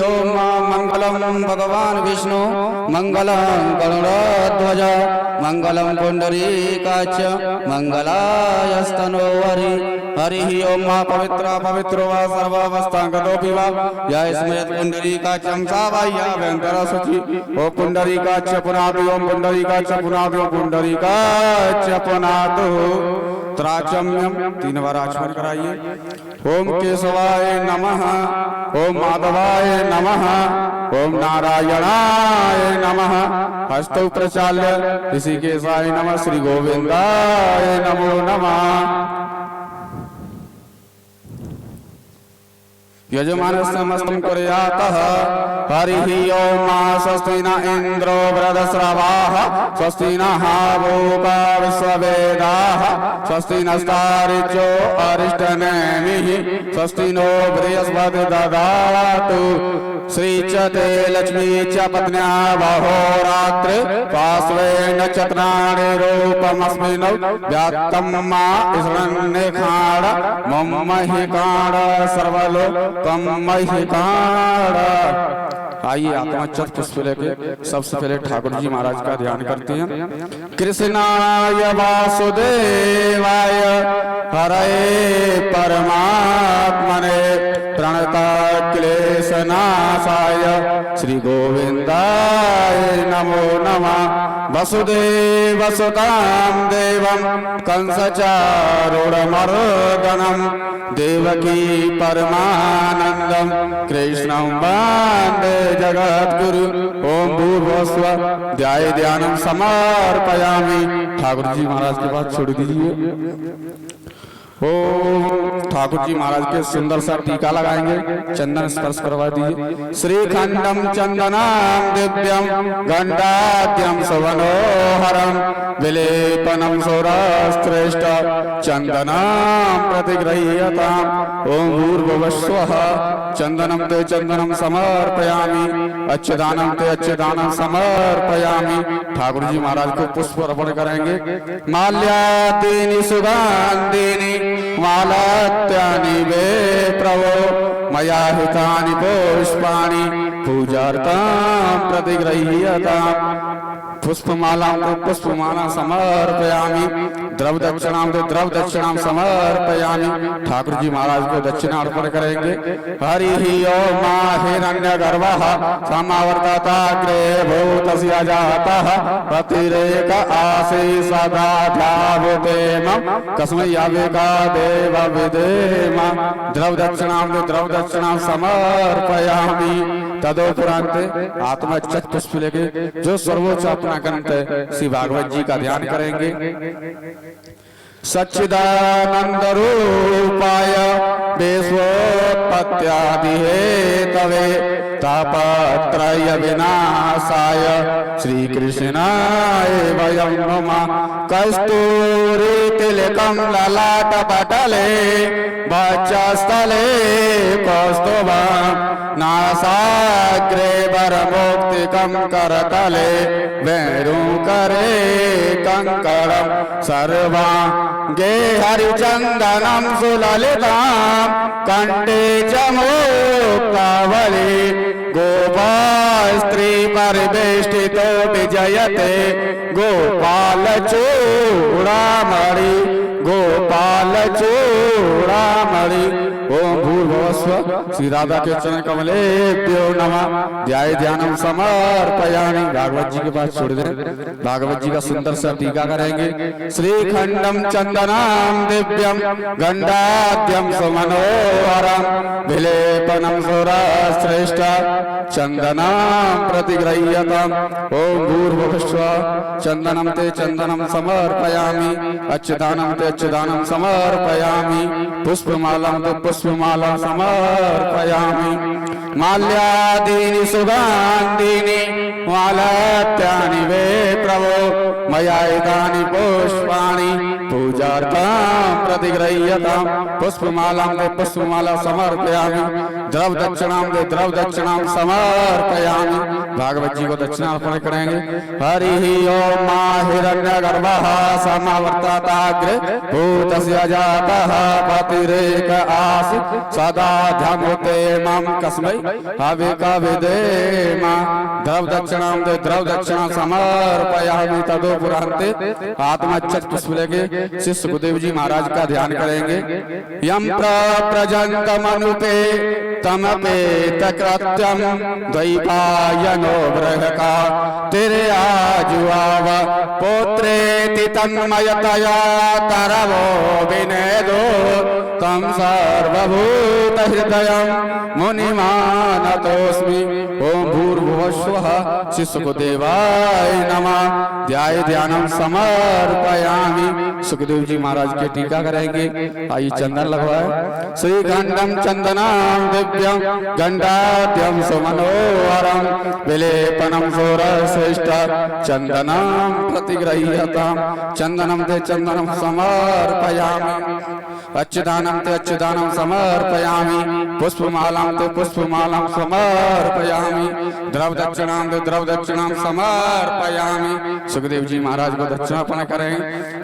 ओम मंगलम भगवान विष्णु मंगलम गरुड़ध्वज मंगलम पुंडरीकाक्ष मंगलायस्तनो हरि हरि ओम पवित्र पवित्रो वा सर्वावस्थांगतोऽपि वा जय स्मृत पुंडरीकाक्षं सावाह्याभ्यंतर शुचि ओ पुंडरीकाक्ष पुनातु ओम पुंडरीकाक्ष पुनातु ओम पुंडरीकाक्ष पुनातु त्राचम्यम 3 बार आचमन कराइए। ओम केशवाय नमः ओम माधवाय नमः ओम नारायणाय नमः हस्तौ प्रचाल्य ऋषिकेशाय नमः श्री गोविंदाय नमो नमः। यजमानस्तमस्तं कुर्यातः हरिः ओम स्वस्ति न इन्द्रो वृधस्रवाः स्वस्ति नः पूषा विश्ववेदाः स्वस्ति नस्तार्क्ष्यो अरिष्टनेमिः स्वस्ति नो बृहस्पतिर्दधातु श्री च ते लक्ष्मी च पत्न्या बहोरात्र पार्श्वे नक्षत्राणि रूपमस्मिन् व्यात्तं मा इसरण्यखाड मम महिकाड सर्वलोकं महिकाड। आइए आत्मा चत पुष्प लेके सबसे पहले ठाकुर जी महाराज का ध्यान करते हैं। कृष्णाय वासुदेवाय हरे परमात्मने प्रणतक्लेशनाशाय श्री गोविंदाय नमो नमः। वसुदेवसुतां देवं कंसचारूढमर्दनं देवकी परमानंदं कृष्णं वन्दे जगद्गुरु। ओम भूर्भुवस्सुवः ध्याये ध्यानं समर्पयामि। ठाकुर जी महाराज के पास छोड़ दीजिए। ओम ठाकुर जी महाराज के सुंदर सा टीका लगाएंगे, चंदन स्पर्श करवा दीजिए। श्रीखंडम चंदनाम दिव्यम गंडाद्यम सुवनोहरम विलेपनम सौराश्रेष्ठ चंदनाम प्रतिगृह्यताम। ओम भूर्भुवस्सुवः चंदनम ते चंदनम समर्पयामि अच्छदानम ते अच्छदानम समर्पयामि। ठाकुर जी महाराज को पुष्प अर्पण करेंगे। माल्यादीनि सुगंधीनि मालात्यानि वे प्रभो मया हितानि पुष्पाणि पूजार्थं प्रतिगृह्यताम्। पुष्पमालां तो पुष्पमाला समर्पयामि द्रव दक्षिणां तो द्रव दक्षिणां समर्पयामि। ठाकुर जी महाराज को दक्षिणा अर्पण करेंगे। हरिः ओम हिरण्यगर्भः समावर्तताग्रे भूतस्य जातः प्रतिरेक आसी सदा ध्यावतेम कस्मै यावेका देव विदेम। द्रव दक्षिणां तो द्रव दक्षिणां समर्पयामि। तदोपरांत आत्मा चत पुष्प लेके जो सर्वोच्च अपना ग्रंथ श्री भागवत जी का ध्यान करेंगे। सच्चिदानंद रूपाय विश्वोत्पत्त्यादि हेतवे तापत्रय विनाशाय श्री कृष्णाय वयं नमः। कस्तूरी तिलकं ललाटपटले वक्षस्थले कौस्तुभं नासाग्रे वरमौक्तिकं करतले वेणुकरे कंकणं सर्वांगे हरिचन्दनं सुललितां कण्ठे च मुक्तावली गोपास्त्री परिवेष्टितो विजयते गोपाल चूड़ामणि गोपाल चूड़ामणि। ओम भूर्भुवस्सुवः श्री राधा के चरण कमलेभ्यो नमः। ध्याये ध्यानं समर्पयामि। भागवत जी के पास छोड़ दें। भागवत जी का सुंदर सा टीका करेंगे। श्रीखंडम चंदनाम दिव्यम गंडाद्यम सुमनोहरम विलेपनम सौराश्रेष्ठ चंदनाम प्रतिगृह्यताम्। ओम भूर्भुवस्सुवः चंदनम ते चंदनम समर्पयामि अच्छदानम ते अच्छदानम समर्पयामि। पुष्पमालां ते पुष्पमालां समर्पयामि। माल्यादीनि सुगंधीनि मालात्यानि वे प्रभो मया हितानि पुष्पाणि पूजार्थं प्रतिगृह्यतां पुष्पमालां ते पुष्पमाला समर्पयामि द्रव्यदक्षिणां ते द्रव्यदक्षिणां समर्पयामि। भागवत जी को दक्षिणा अर्पण करेंगे। हरि ओम हिरण्यगर्भः समावर्तताग्रे भूतस्य जातः पतिरेक आसीत् सदा ध्यामुते मां कस्मै हविका विधेम द्रव्यदक्षिणां ते द्रव्यदक्षिणां समर्पयामि। तदोपरान्ते आत्मच्चत पुष्प लेके श्री सुखदेव जी महाराज का ध्यान करेंगे। यम प्रजंतमनुपे तमपेत कृत्यं द्वैपायनो बृहका तेरे आजुआव पुत्रेति तन्मयतया तरवो विनेदो तम सर्वभूत हृदयं मुनिमानतोऽस्मि। ओम भूर्भुवस्वः श्री सुखदेवाय नमः। ध्याय ध्यानम समर्पयामि। सुखदेव जी महाराज के टीका करेंगे। आइए चंदन लगवाए। श्री गंधम चंदनाम दिव्यम गंडाद्यम सुमनोहरम विलेपनम सूरश्रेष्ठ चंदनाम प्रतिगृह्यताम चंदनम ते चंदनम समर्पयामि अच्छदानं ते अच्छदानं समर्पयामि पुष्पमालां ते पुष्पमालां समर्पयामि द्रव्यदक्षिणां ते द्रव्यदक्षिणां समर्पयामि। सुखदेव जी महाराज को दक्षिणार्पण करें।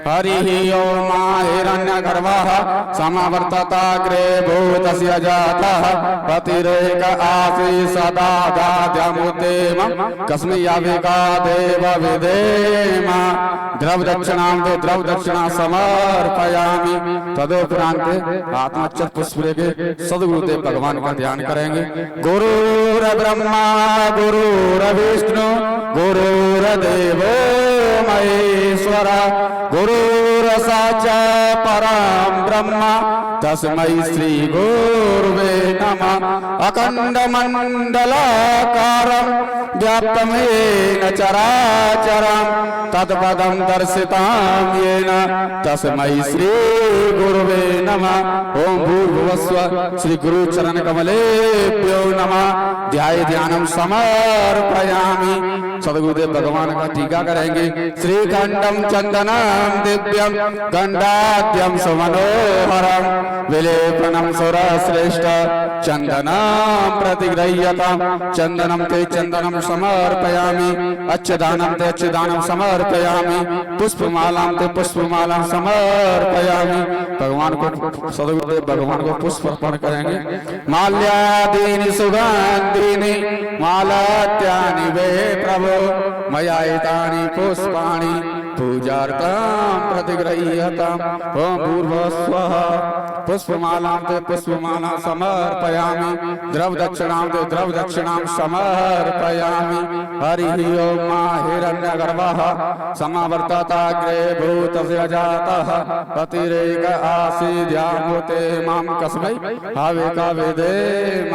हरि ओम हिरण्यगर्भः समावर्तताग्रे भूतस्य जातः पतिरेक आसीत् सदा दाद्यमुतेम कस्मै याविका देव विधेम द्रव्यदक्षिणां ते द्रव्यदक्षिणां समर्पयामि। तदोपरांत आत्मच्चत पुष्प लेके सदगुरुदेव भगवान का ध्यान करेंगे। गुरुर ब्रह्मा गुरुर विष्णु गुरुर्देवो महेश्वर गुरुर साक्षात् परं ब्रह्म तस्मै श्री गुरुवे नमः। अखंड मंडलाकारं व्याप्तं येन चराचरं तत्पदं दर्शितां येन तस्मै श्री गुरुवे नमः। ओम भूर्भुवस्व श्री गुरु चरण कमलेभ्यो नमः। ध्याय ध्यानम समर्पयामि। सदगुरुदेव भगवान का टीका करेंगे। श्रीखंडम चंदनम दिव्यम गंडाद्यम सुमनोहरम विलेपनम सुरश्रेष्ठ चंदनम प्रतिगृह्यताम चंदनम ते चंदनम समर्पयामि अच्छदानं ते अच्छदानं समर्पयामि पुष्पमालां ते पुष्पमालां समर्पयामि। भगवान को सदगुरुदेव भगवान को पुष्प अर्पण करेंगे। माल्यादीनि सुगंधीनि मालात्यानि वे प्रभो मया एतानि पुष्पाणि पूजार्थं प्रतिगृह्यताम्। ओम भूर्भुवस्वः पुष्पमालां ते पुष्पमालां समर्पयामि द्रव्यदक्षिणां ते द्रव्यदक्षिणां समर्पयामि। हरि ओम हिरण्यगर्भः समावर्तताग्रे भूतस्य जातः पतिरेक आसीत् ध्यामुते मां कस्मै हविका विधेम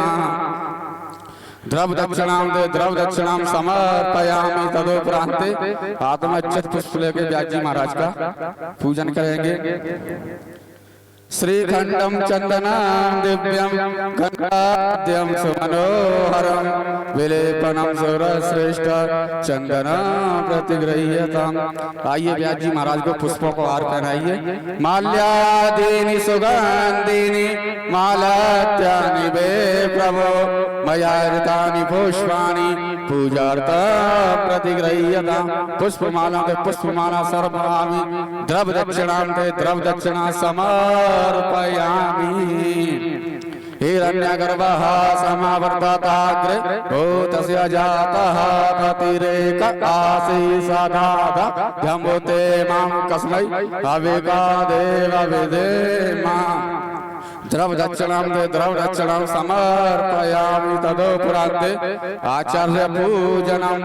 द्रव्यदक्षिणां ते द्रव्यदक्षिणां समर्पयामि। तदोपरांते आत्मच्चत पुष्प लेके व्यास जी महाराज का पूजन करेंगे। श्रीखंडम चंदनं दिव्यम गंगाद्यम सुमनोहरम विलेपनम सुरश्रेष्ठ चंदनं प्रतिगृह्यताम्। आइए व्यास जी महाराज को पुष्पों को हार पहनाइए। माल्यादीनि सुगंधीनि मालात्यानि वे प्रभो मया ऋतानि पुष्पाणि पूजार्थं प्रतिगृह्यताम्। पुष्पमालां ते पुष्पमालां समर्पयामि द्रव्यदक्षिणां ते द्रव्यदक्षिणां समर्पयामि। हिरण्यगर्भः समावर्तताग्रे भूतस्य जातः पतिरेक आसीत् सदा ध्यामुते मां कस्मै हविका देव विधेम द्रव्यदक्षिणां ते द्रव्यदक्षिणां समर्पयामि। तदोपरान्ते आचार्य पूजनम्।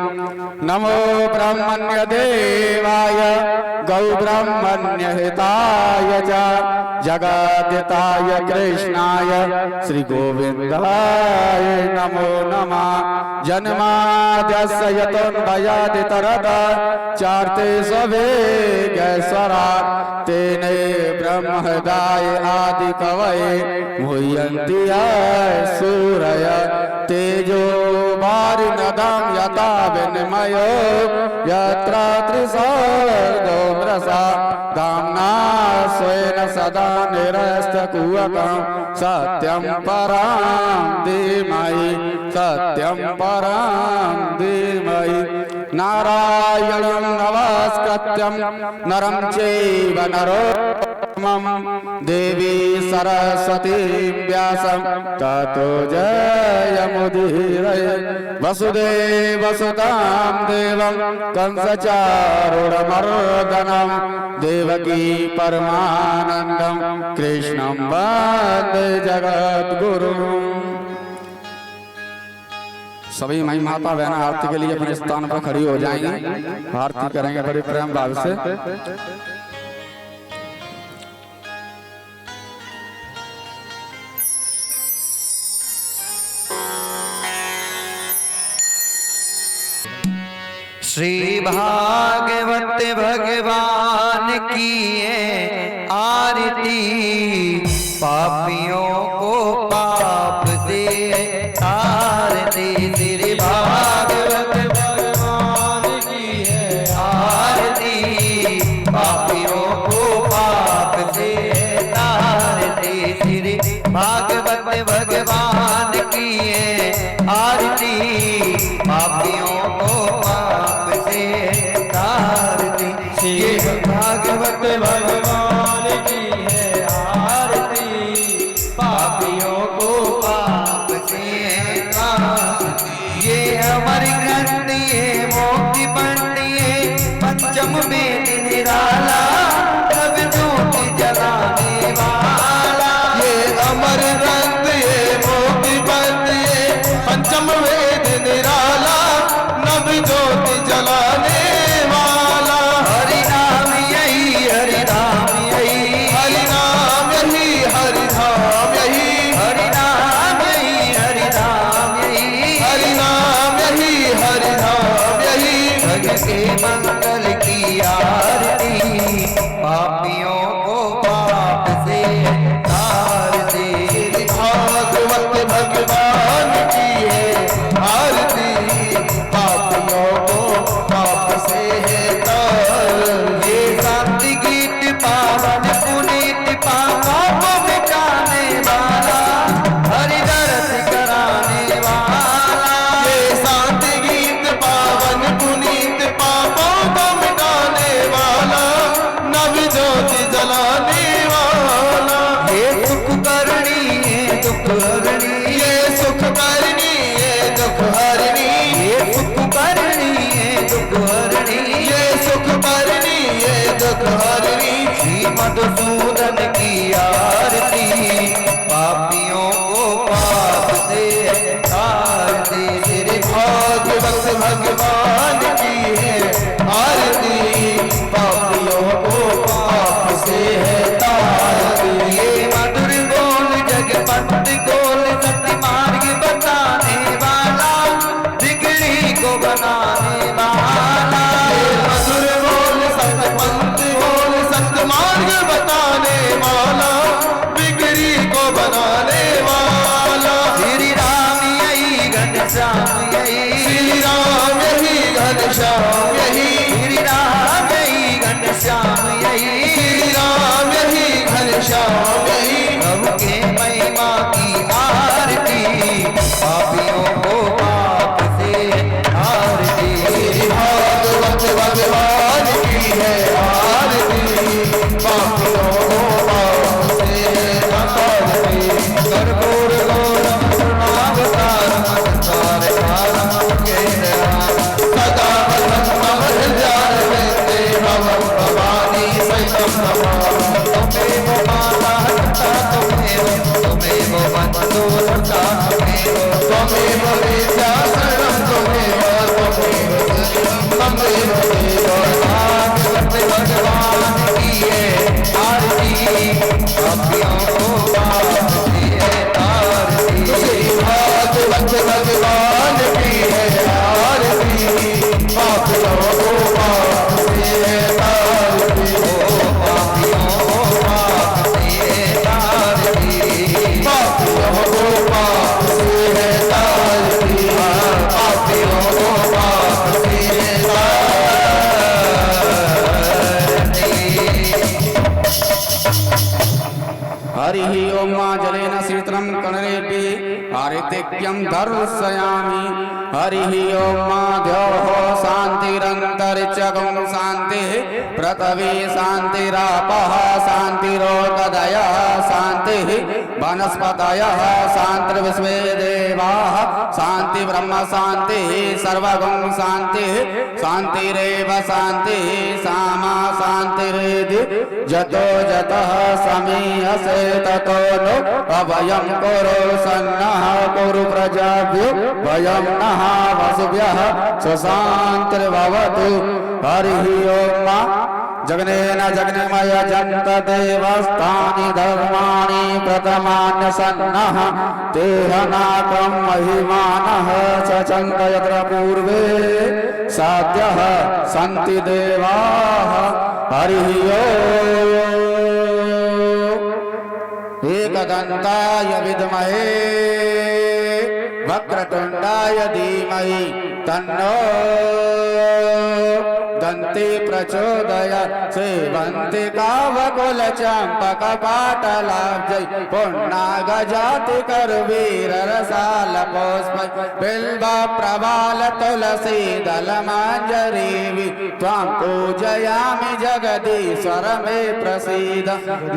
नमो ब्रह्मण्य देवाय गौ ब्रह्मण्य हिताय च जगद्धिताय कृष्णाय श्री गोविन्दाय नमो नमः। जन्माद्यस्य यतोऽन्वयादितरतश्चार्थे स्ववेगेश्वरात् तेने ब्रह्महृदाय आदिकवये मुह्यन्ति सूरय तेजो वारिणः पदम यथा विनिमयो यत्र त्रिसर्गो मृषा धाम्ना स्वेन सदा निरस्तकुहकं सत्यं परं धीमहि सत्यं परं धीमहि नारायणं नमस्कृत्यं नरं चैव नरोत्तमं देवी सरस्वती व्यासं ततो जयमुदीरये वसुदेवसुतं देवं कंसचारूढमर्दनं देवकी परमानन्दं कृष्णं वन्दे जगद्गुरुम्। सभी माई माता बहन आरती के लिए अपने स्थान पर खड़ी हो जाएंगी, आरती करेंगे बड़े प्रेम भाव से। श्री भागवत भगवान की आरती, पापियों को पाप से तारती। श्री भागवत भगवान की आरती, पापियों को पाप से तारती। श्री भागवत भगवान की आरती, पापियों को पाप से तारती। ये भागवत भगवान की है आरती, पापियों को पाप से तारती। ये अमर ग्रंथ ये मोक्ति पंथ ये पंचम वेद निराला, सब ज्योति जलाने वाला। ये अमर ग्रंथ ये मोक्ति पंथ ये पंचम वेद निराला, नव ज्योति जलाने वाला। हरि नाम यही हरि नाम यही हरि नाम यही हरि धाम यही हरि नाम यही हरि नाम यही हरि नाम यही हरि धाम यही। भग के मंगल की आरती, पापियों को पाप से तारती। भागवत भगवान की है आरती, पापियों को पाप से है तार। ये शांति गीत पावन पुनीत पापों को मिटाने वाला, हरि दर्श कराने वाला। ये शांति गीत पावन पुनीत पापों को मिटाने वाला, नव ज्योति जलाने वाला। ये सुख करनी है दुख हरणी, ये सुख करनी ये दुख हरनी, ये सुख करनी है दुख हरणी। ये सुख करनी ये दुख हरनी। श्री मधुसूदन की आरती, पापियों को पाप से तारती। श्री भागवत भगवान की है आरती, पापियों को पाप से है तारती। ये मधुर बोल जगपंत गोल सत्य मार्ग बताने वाला, बिगड़ी को बनाने वाला। ये मधुर बोल सतपंथ बोल सत्य मार्ग बताने वाला, बिगड़ी को बनाने वाला। श्री राम यही घनश्याम यही श्री राम यही घनश्याम यही श्री राम यही घनश्याम यही श्री राम यही घनश्याम यही। प्रभु के महिमा की आरती, पापियों को पाप से तारती। कणरेपि हरितिक्यं दर्शयामि हरिः ओं माध्योः शान्तिरन्तरिक्षगं शान्तिः पृथिवी शान्तिरापः शान्तिरोदयः शान्तिः वनस्पतयः शान्तिर्विश्वे देवाः शान्ति ब्रह्म शान्तिः सर्वगं शान्तिः शान्तिरेव शान्तिः सामा शान्तिरेधि जतो जतः समीहसे ततो नो अभयं कुरु सन्नः कुरु प्रजाभ्यो वयं नः वसुभ्यः सुशान्तिर्भवतु हरिः ओं जगनेन जगन्मय जन्त देवस्थानि धर्माणि प्रथमान्यसन्नः तेहनाकं महिमानः चचन्त यत्र पूर्वे साध्यः सन्ति देवाः हरिः ओम् एकदन्ताय विद्महे वक्रतुण्डाय धीमहि तन्नो दन्ति प्रचोदयात् सेवन्ति कावकुलचम्पकपाटलाब्जै पुण्णागजाति करवीररसालपुष्पै बिल्वप्रवालतुलसी दलमाञ्जरीवि त्वां पूजयामि जगदीश्वर मे प्रसीद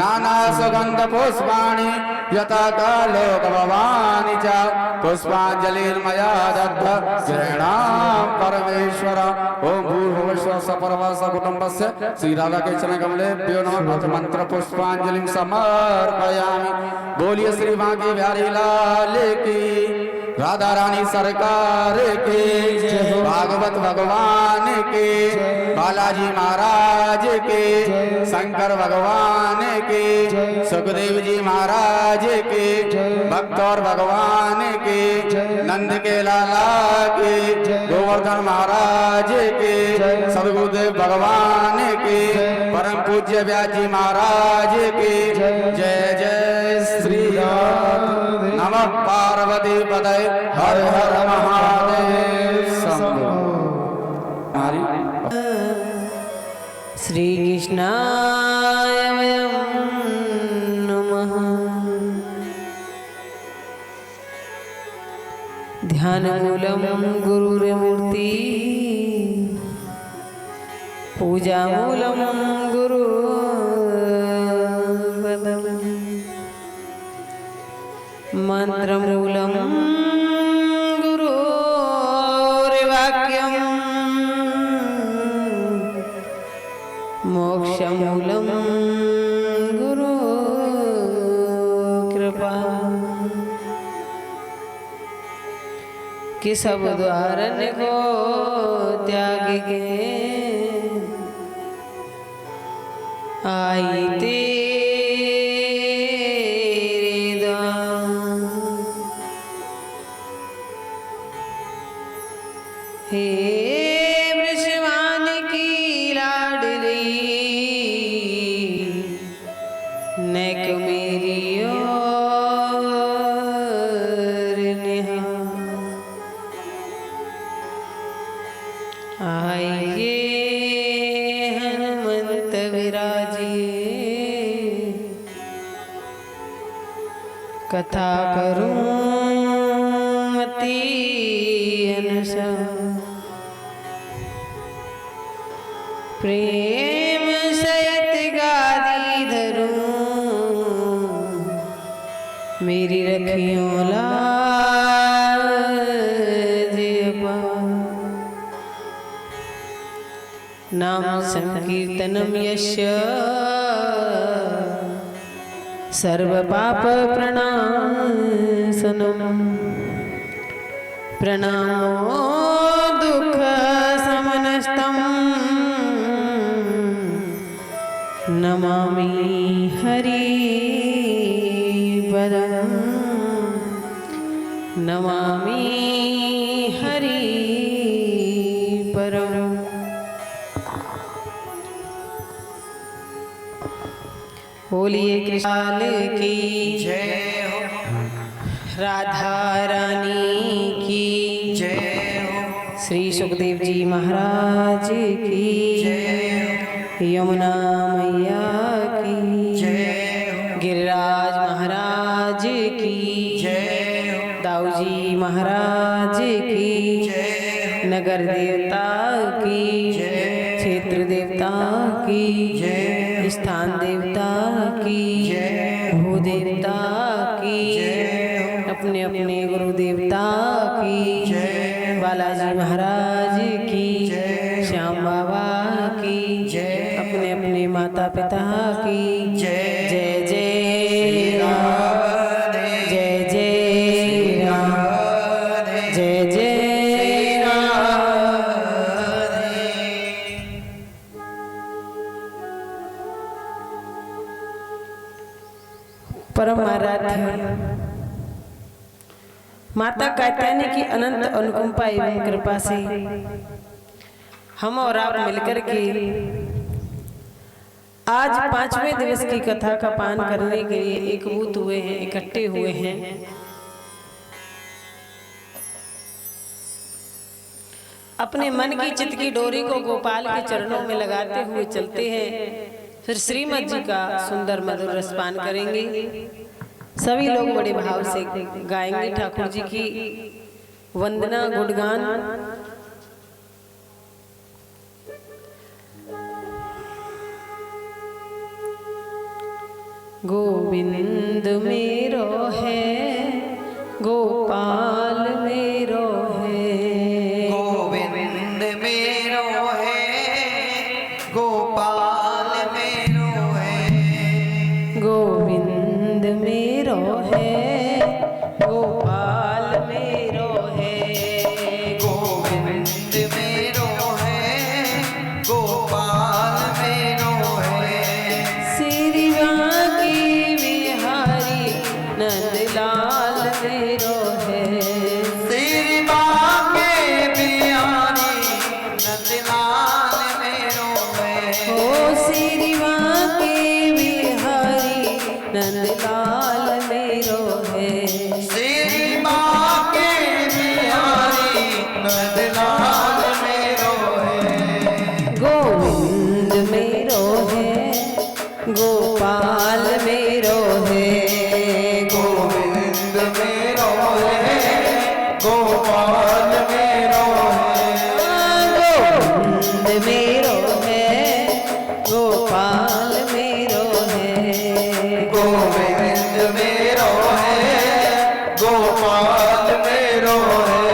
नानासुगन्धपुष्पाणि यथा कालो भवानि च पुष्पाञ्जलिर्मया दत्त गृह्णां परमेश्वर ओं भूर्भुवस्व सपरवास कुटुंबस्य श्री राधा कृष्ण कमलेभ्यो नमः मंत्र पुष्पांजलि समर्पयामि बोलिए श्री बांके बिहारी लाल की राधा रानी सरकार की भागवत भगवान के बालाजी महाराज के शंकर भगवान के सुखदेव जी महाराज के भक्त और भगवान के नंद के लाला के गोवर्धन महाराज के सदगुरुदेव भगवान के परम पूज्य व्यास जी महाराज के जय जय श्री राम नमः पार्वती पदय हर हर महादेव शंभो श्री कृष्णाय वयं नमः ध्यानमूलं गुरुर्मूर्ति पूजामूलं गुरुपदम् मंत्रमूलं गुरुर्वाक्यम् मोक्षमूलं गुरुकृपा कि सब द्वारन को त्याग के आई तेरे द्वार हे वृषभान की लाडली नेक मेरी ओर निहा आइए हनुमंत विराजिए कथा करूं मति अनुसार प्रेम सहित गादी धरूं मेरी रखियों लाज नाम संकीर्तनम यस्य सर्व पाप प्रणाशनम प्रणामो दुख समनस्तम नमामि हरि पदम नमामि हरि परम बोलिए कृष्ण की जय हो राधा रानी की जय हो श्री सुखदेव जी महाराज की जय यमुना मैया की जय गिरिराज महाराज की नगर देवता की, क्षेत्र देवता की, स्थान देवता की, भू देवता की, अपने अपने गुरु देवता की, बालाजी महाराज की, श्याम बाबा की, अपने अपने माता पिता की। जय जय राम, जय जय राम, जय जय राम। परम आराध्य माता कात्यायनी की अनंत अनुकंपा एवं कृपा से हम और आप मिलकर के आज 5वें दिवस की कथा का पान करने के लिए एकभूत हुए हैं, इकट्ठे हुए हैं। अपने मन की चित्त की डोरी को गोपाल के चरणों में लगाते हुए चलते हैं। फिर श्रीमद जी का सुंदर मधुर रसपान करेंगे। सभी लोग बड़े भाव से गाएंगे ठाकुर जी की वंदना गुणगान। गोविंद मेरो है, गोपाल मेरो है, गोविंद मेरो है, गोपाल मेरो है, गोविंद मेरो है, गोपाल मेरो है, गोविंद मेरो है, गोपाल मेरो है, श्री बांके बिहारी नंदलाल मेरो है, श्री बांके बिहारी नंदलाल मेरो है, ओ श्री बांके बिहारी नंदलाल मेरो है, श्री बांके बिहारी नंदलाल मेरो है, गोविंद मेरो है, गोपाल मेरो है, गोविंद मेरो है, गोपाल मेरो है, गोविंद मेरो है, गोपाल मेरो है, गोविंद मेरो है, गोपाल मेरो है।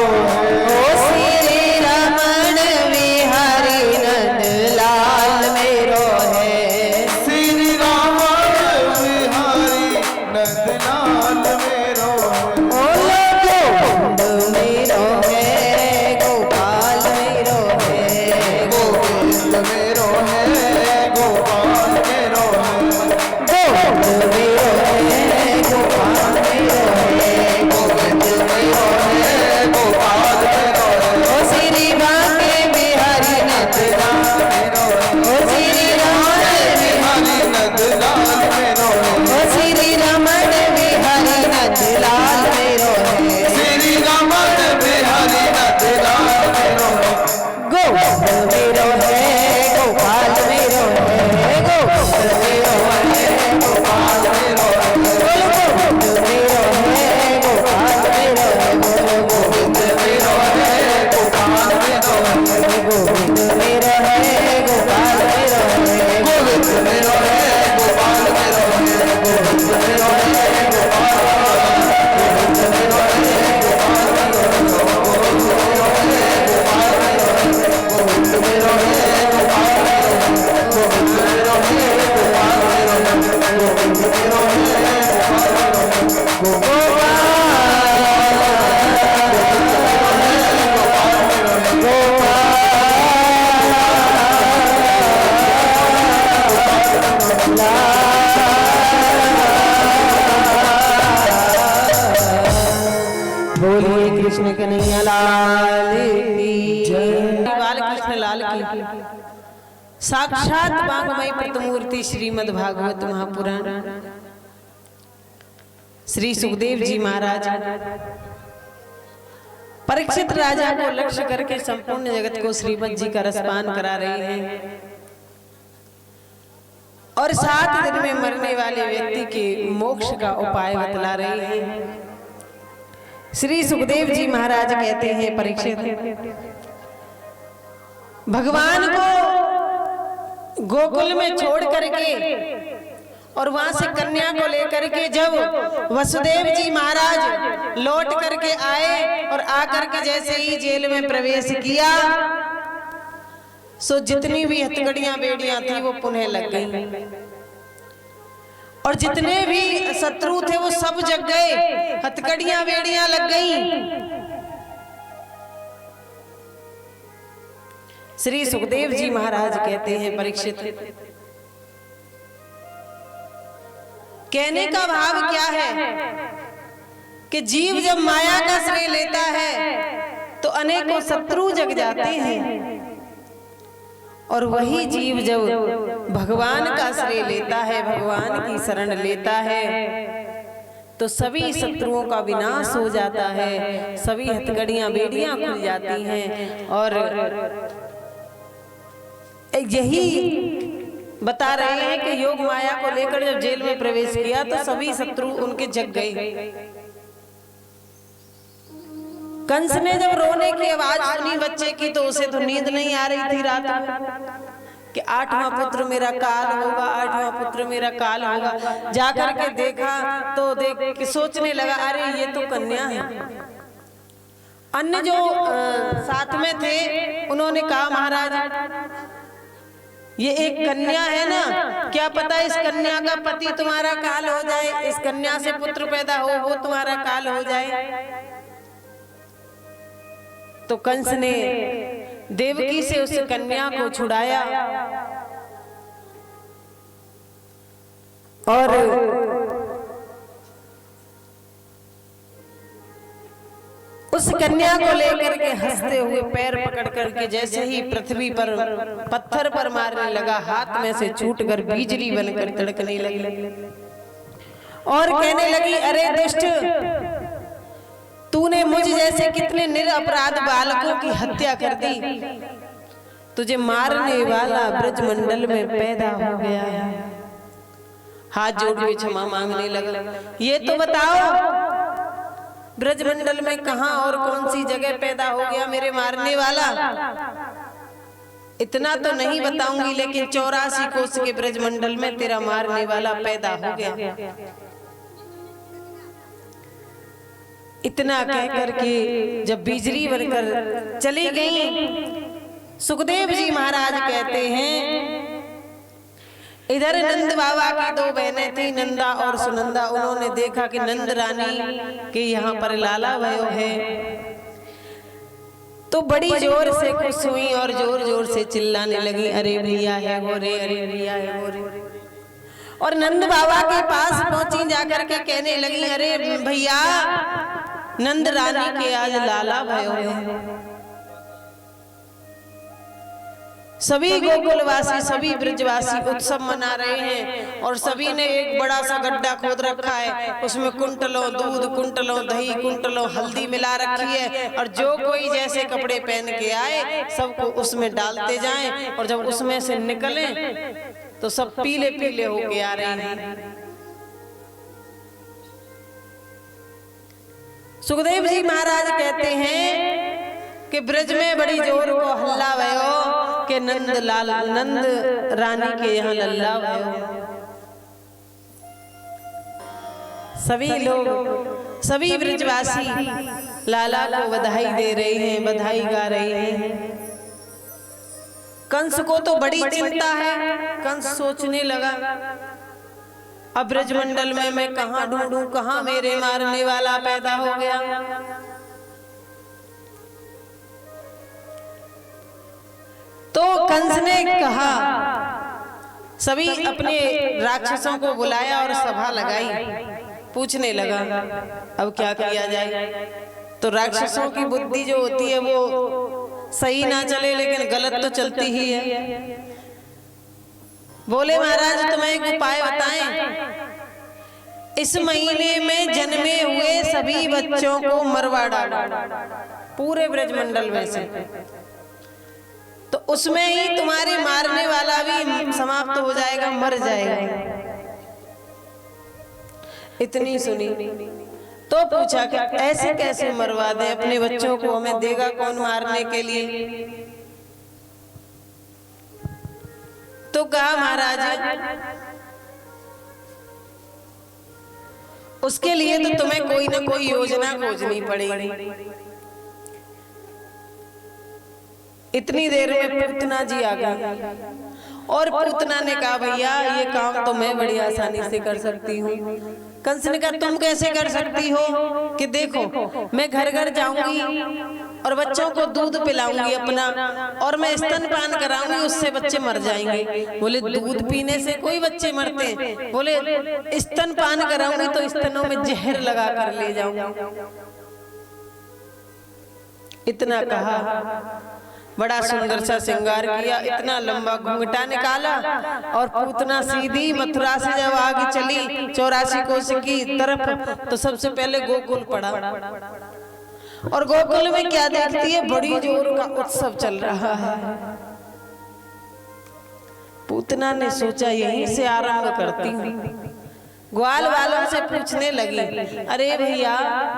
है। ओ श्री रमण बिहारी नंद लाल मेरो है। श्री रमण बिहारी नंद लाल मेरो है। ओ गोविंद मेरो है गोपाल मेरो है। गोविंद मेरो है गोपाल मेरो है। गोविंद मेरो है गोपाल मेरो है। गोविंद मेरो है गोपाल मेरो है। ओ श्री बांके बिहारी नंद लाल मेरो है। ओ श्री रमण बिहारी नंद लाल मेरो है। ओ श्री रमण बिहारी नंद लाल मेरो है। श्री रमण बिहारी नंद लाल मेरो है। गोविंद मेरो है गोपाल मेरो है। गोविंद मेरो है गोपाल मेरो है। गोविंद मेरो है गोपाल मेरो है। गोविंद मेरो है गोपाल मेरो है। गोविंद मेरो है गोपाल मेरो है। गोविंद मेरो है गोपाल मेरो है। गोविंद मेरो है गोपाल गोविंद मेरो है गोपाल गोविंद मेरो है गोपाल गोविंद मेरो है गोपाल गोविंद मेरो है गोपाल गोविंद मेरो है गोपाल बोलिए कृष्ण कन्हैया लाल की जय। बाल कृष्ण लाल की साक्षात वाग्मय प्रतिमूर्ति श्रीमद् भागवत महापुराण श्री सुखदेव जी महाराज परीक्षित राजा को लक्ष्य करके संपूर्ण जगत को श्रीमद् जी का रसपान करा रहे हैं और 7 दिन में मरने वाले व्यक्ति के मोक्ष का उपाय बतला रहे हैं। श्री सुखदेव जी महाराज कहते हैं, परीक्षित भगवान को गोकुल में छोड़ करके और वहां से कन्या को लेकर के जब वसुदेव जी महाराज लौट करके आए और आकर के जैसे ही जेल में प्रवेश किया सो जितनी भी हथकड़ियां बेड़ियां थी वो पुनः लग गई और जितने भी शत्रु थे वो सब जग गए, हथकड़ियां बेड़ियां लग गई। श्री सुखदेव जी महाराज कहते हैं, परीक्षित कहने का भाव क्या है कि जीव जब माया का श्रेय लेता है तो अनेकों शत्रु जग जाते हैं और वही जीव जब भगवान का श्रेय लेता है, भगवान की शरण लेता है तो सभी शत्रुओं का विनाश हो जाता है, सभी हथकड़ियां बेड़ियां खुल जाती हैं। और यही बता रहे हैं कि योग माया को लेकर जब जेल में प्रवेश किया तो सभी शत्रु उनके जग गए। कंस ने जब रोने की आवाज सुनी बच्चे की तो उसे तो नींद नहीं आ रही थी रात में कि 8वां पुत्र मेरा काल होगा, 8वां पुत्र मेरा काल होगा। जाकर के देखा तो देख के सोचने लगा, अरे ये तो कन्या है। अन्य जो साथ में थे उन्होंने कहा, महाराज ये एक कन्या है ना, क्या पता इस कन्या का पति तुम्हारा काल हो जाए, इस कन्या से पुत्र पैदा हो वो तुम्हारा काल हो जाए। तो कंस ने देवकी से उस कन्या को छुड़ाया और उस कन्या को लेकर के हंसते हुए पैर पकड़ करके जैसे ही पृथ्वी पर पत्थर पर मारने लगा, हाथ में से छूटकर बिजली बनकर तड़कने लगी और कहने लगी, अरे दुष्ट, तूने मुझ जैसे कितने निरपराध बालकों की हत्या कर दी, तुझे मारने वाला ब्रजमंडल में पैदा हो गया है। हाथ जोड़ के क्षमा मांगने लगा। ये तो बताओ ब्रजमंडल में कहां और कौन सी जगह पैदा हो गया मेरे मारने वाला? इतना तो नहीं बताऊंगी, लेकिन 84 कोस के ब्रजमंडल में तेरा मारने वाला पैदा हो गया। इतना कह करके जब बिजली बनकर चली गई, सुखदेव जी महाराज कहते हैं इधर नंद बाबा की दो बहनें थी, नंदा और सुनंदा। उन्होंने देखा कि नंद रानी के यहाँ पर लाला भयो है, तो बड़ी जोर से खुश हुई और जोर जोर से चिल्लाने लगी, अरे भैया है वो रे, अरे भैया है वो रे। और नंद बाबा के पास पहुंची, जाकर के कहने लगी, अरे भैया नंद रानी के आज लाला भयो है। सभी गोकुलवासी, सभी ब्रजवासी उत्सव मना रहे हैं और सभी ने एक बड़ा सा गड्ढा खोद रखा है, उसमें कुंटलों दूध, कुंटलों दही, कुंटलों हल्दी मिला रखी है, और जो कोई जैसे कपड़े पहन के आए सबको उसमें डालते जाएं, और जब उसमें से निकले तो सब पीले पीले होके आ रहे हैं। सुखदेव जी महाराज कहते हैं कि ब्रज में बड़ी जोर को हल्ला भयो कि नंद रानी के यहाँ लल्ला भयो। सभी लोग, सभी ब्रजवासी लाला को बधाई दे रहे हैं, बधाई गा रहे हैं। कंस को तो बड़ी चिंता है। कंस सोचने लगा, अब ब्रजमंडल में मैं कहाँ ढूंढूं, कहाँ मेरे मारने वाला पैदा हो गया। तो कंस ने कहा, सभी अपने राक्षसों को बुलाया और सभा लगाई, पूछने लगा अब क्या किया जाए। तो राक्षसों की बुद्धि जो होती है वो सही ना चले लेकिन गलत तो चलती ही है। बोले महाराज तुम्हें एक उपाय बताएं, इस महीने में जन्मे हुए सभी बच्चों को मरवा डालो पूरे ब्रजमंडल में से, तो उसमें ही तुम्हारे मारने वाला भी समाप्त हो जाएगा, मर जाएगा। इतनी सुनी तो पूछा कि ऐसे कैसे मरवा दे अपने बच्चों को, हमें देगा कौन मारने के लिए। तो कहा महाराज उसके लिए तो तुम्हें कोई ना कोई योजना खोजनी पड़ेगी। इतनी देर में पूतना जी आ गया और पूतना ने कहा भैया ये काम तो मैं बड़ी आसानी से कर सकती हूँ। कंस ने कहा तुम कैसे कर सकती हो? कि देखो मैं घर घर जाऊंगी और बच्चों को दूध पिलाऊंगी अपना, और मैं स्तनपान कराऊंगी, उससे बच्चे मर जाएंगे। बोले दूध पीने से कोई बच्चे मरते हैं? बोले स्तनपान कराऊंगी तो स्तनों में जहर लगा कर ले जाऊंगी। इतना कहा, बड़ा सुंदर सा श्रृंगार किया, इतना लंबा घूंघटा निकाला और पूतना सीधी मथुरा से जब आगे चली 84 कोस की तरफ, तो सबसे पहले गोकुल पड़ा। और गोकुल में क्या देखती है, बड़ी जोर का उत्सव चल रहा है। पूतना ने सोचा यहीं से आरंभ करती हूँ। ग्वाल वालों से पूछने लगी, अरे भैया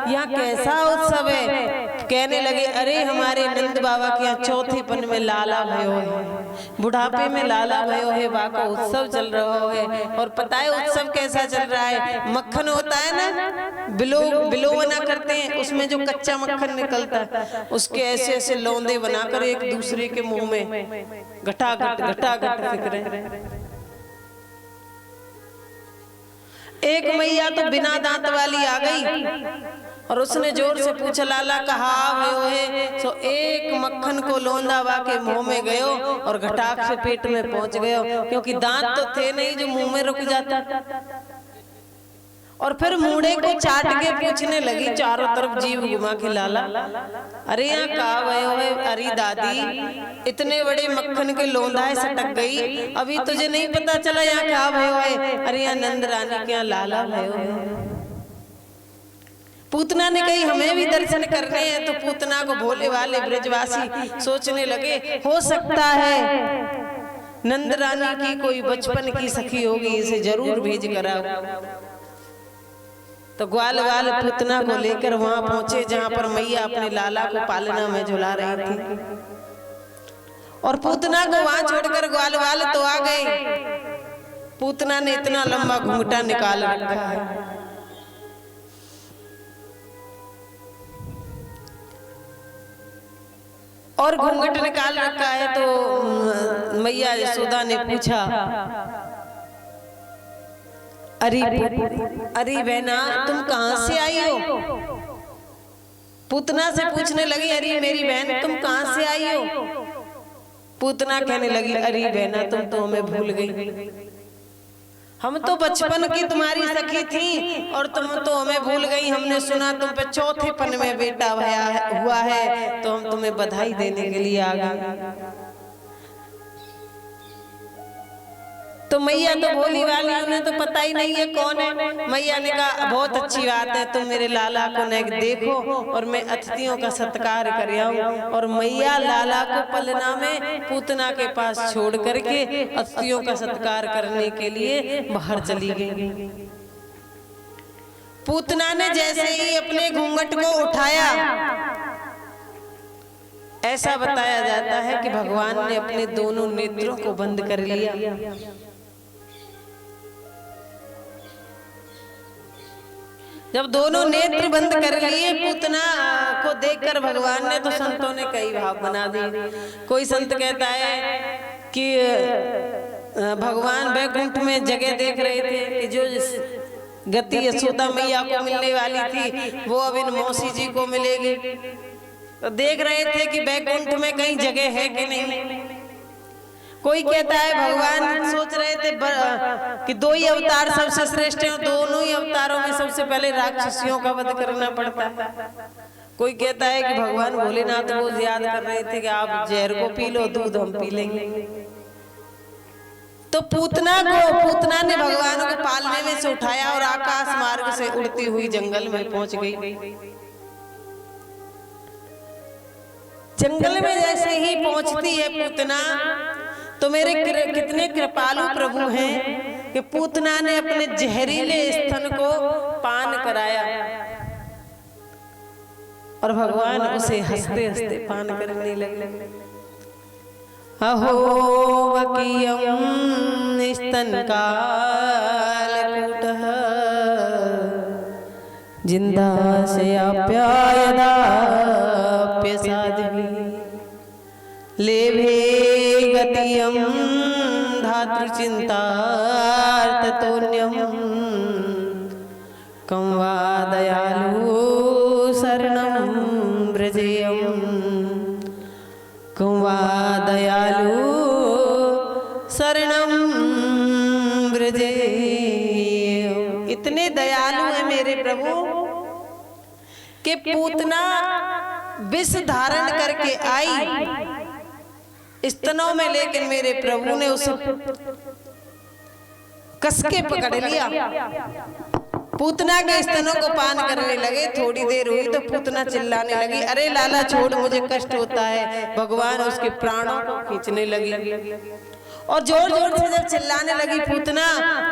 यहाँ कैसा उत्सव है? कहने लगे अरे हमारे नंद बाबा के यहाँ चौथेपन में लाला भयो है, बुढ़ापे में लाला भयो है, बाका उत्सव चल रहा है। और पता है उत्सव कैसा चल रहा है? मक्खन होता है ना, बिलो बना करते हैं, उसमें जो कच्चा मक्खन निकलता है उसके ऐसे ऐसे लौंदे बनाकर एक दूसरे के मुंह में घटाघट फेंक रहे हैं। एक मैया तो बिना दांत वाली आ गई और उसने जोर से पूछा लाला कहा भयो है? सो एक मक्खन को लोंदा वा के मुंह में गयो और घटाक से पेट में पहुंच गयो, क्योंकि दांत तो थे नहीं जो मुंह में रुक जाता। और फिर मुंडे को चाट के पूछने लगी चारों तरफ जीव घुमा के लाला अरे यहाँ कहा भयो है? अरे दादी इतने बड़े मक्खन के लोंदाए सटक गई, अभी तुझे नहीं पता चला यहाँ कहा भयो है? अरे यहाँ नंद रानी के यहाँ लाला भयो है। पूतना ने कही हमें भी दर्शन करने हैं। तो पूतना को भोले वाले ब्रजवासी सोचने लगे हो सकता है नंद रानी की कोई बचपन की सखी होगी, इसे जरूर भेज कराओ। तो ग्वाल वाल पूतना को लेकर वहां पहुंचे जहां पर मैया अपने लाला को पालना में झुला रही थी। और पूतना को वहां छोड़कर ग्वाल वाल तो आ गए। पूतना ने इतना लंबा घूंघटा निकाल रखा है। और घूंघट निकाल रखा है। तो मैया यशोदा ने पूछा, अरे बहना तुम कहाँ से आई हो? पूतना से पूछने लगी, अरे मेरी बहन तुम कहाँ से आई हो? पूतना कहने लगी, अरे बहना तुम तो हमें भूल गई, हम तो बचपन की तुम्हारी सखी थी और तुम तो हमें भूल गई। हमने सुना तुम पे चौथे पन में बेटा हुआ है, तो हम तुम्हें बधाई देने के लिए आ गए। तो मैया तो भोली वाली, उन्हें तो पता ही नहीं है कौन है। मैया ने कहा, बहुत अच्छी बात है, तुम मेरे लाला को न देखो और मैं अतिथियों का सत्कार कर आऊं। और मैया लाला को पलना में पूतना के पास छोड़ करके अतिथियों का सत्कार करने के लिए बाहर चली गई। पूतना ने जैसे ही अपने घूंघट को उठाया, ऐसा बताया जाता है कि भगवान ने अपने दोनों नेत्रों को बंद कर लिया। जब दोनों नेत्र बंद कर लिए पूतना को देखकर भगवान ने, तो संतों ने कई भाव बना दिए। कोई संत कहता है कि भगवान वैकुंठ में जगह देख रहे थे कि जो गति यशोदा मैया को मिलने वाली थी वो अब इन मौसी जी को मिलेगी। तो देख रहे थे कि वैकुंठ में कहीं जगह है कि नहीं। कोई कहता है भगवान सोच रहे थे कि दो ही अवतार सबसे श्रेष्ठ हैं, दोनों ही अवतारों में सबसे पहले राक्षसियों का वध करना पड़ता है। कोई कहता है कि भगवान भोलेनाथ को याद कर रहे थे कि आप जहर को पी लो, दूध हम पी लेंगे। तो पूतना ने भगवान को पालने में से उठाया और आकाश मार्ग से उड़ती हुई जंगल में पहुंच गई। जंगल में जैसे ही पहुंचती है पूतना, तो मेरे कितने कृपालु प्रभु हैं कि पूतना ने अपने जहरीले स्तन को पान कराया और भगवान उसे हंसते हंसते पान करने लगे। अहो वकीयम स्तन कालकूटः जिंदा से आप्यायदाप्य साध्वी लेभे गतियम धातृचिंतार्ततोन्यम कं वा दयालु शरणं व्रजेयं कं वा दयालु शरणं व्रजेयं। इतने दयालु है मेरे प्रभु कि पूतना विष धारण करके आई स्तनों में, लेकिन मेरे प्रभु ने उसे कसके पकड़ लिया। पूतना के स्तनों को पान करने लगे। थोड़ी देर हुई तो पूतना चिल्लाने लगी, अरे लाला छोड़, मुझे कष्ट होता है। भगवान उसके प्राणों को खींचने लगी और जोर जोर से जब चिल्लाने लगी पूतना,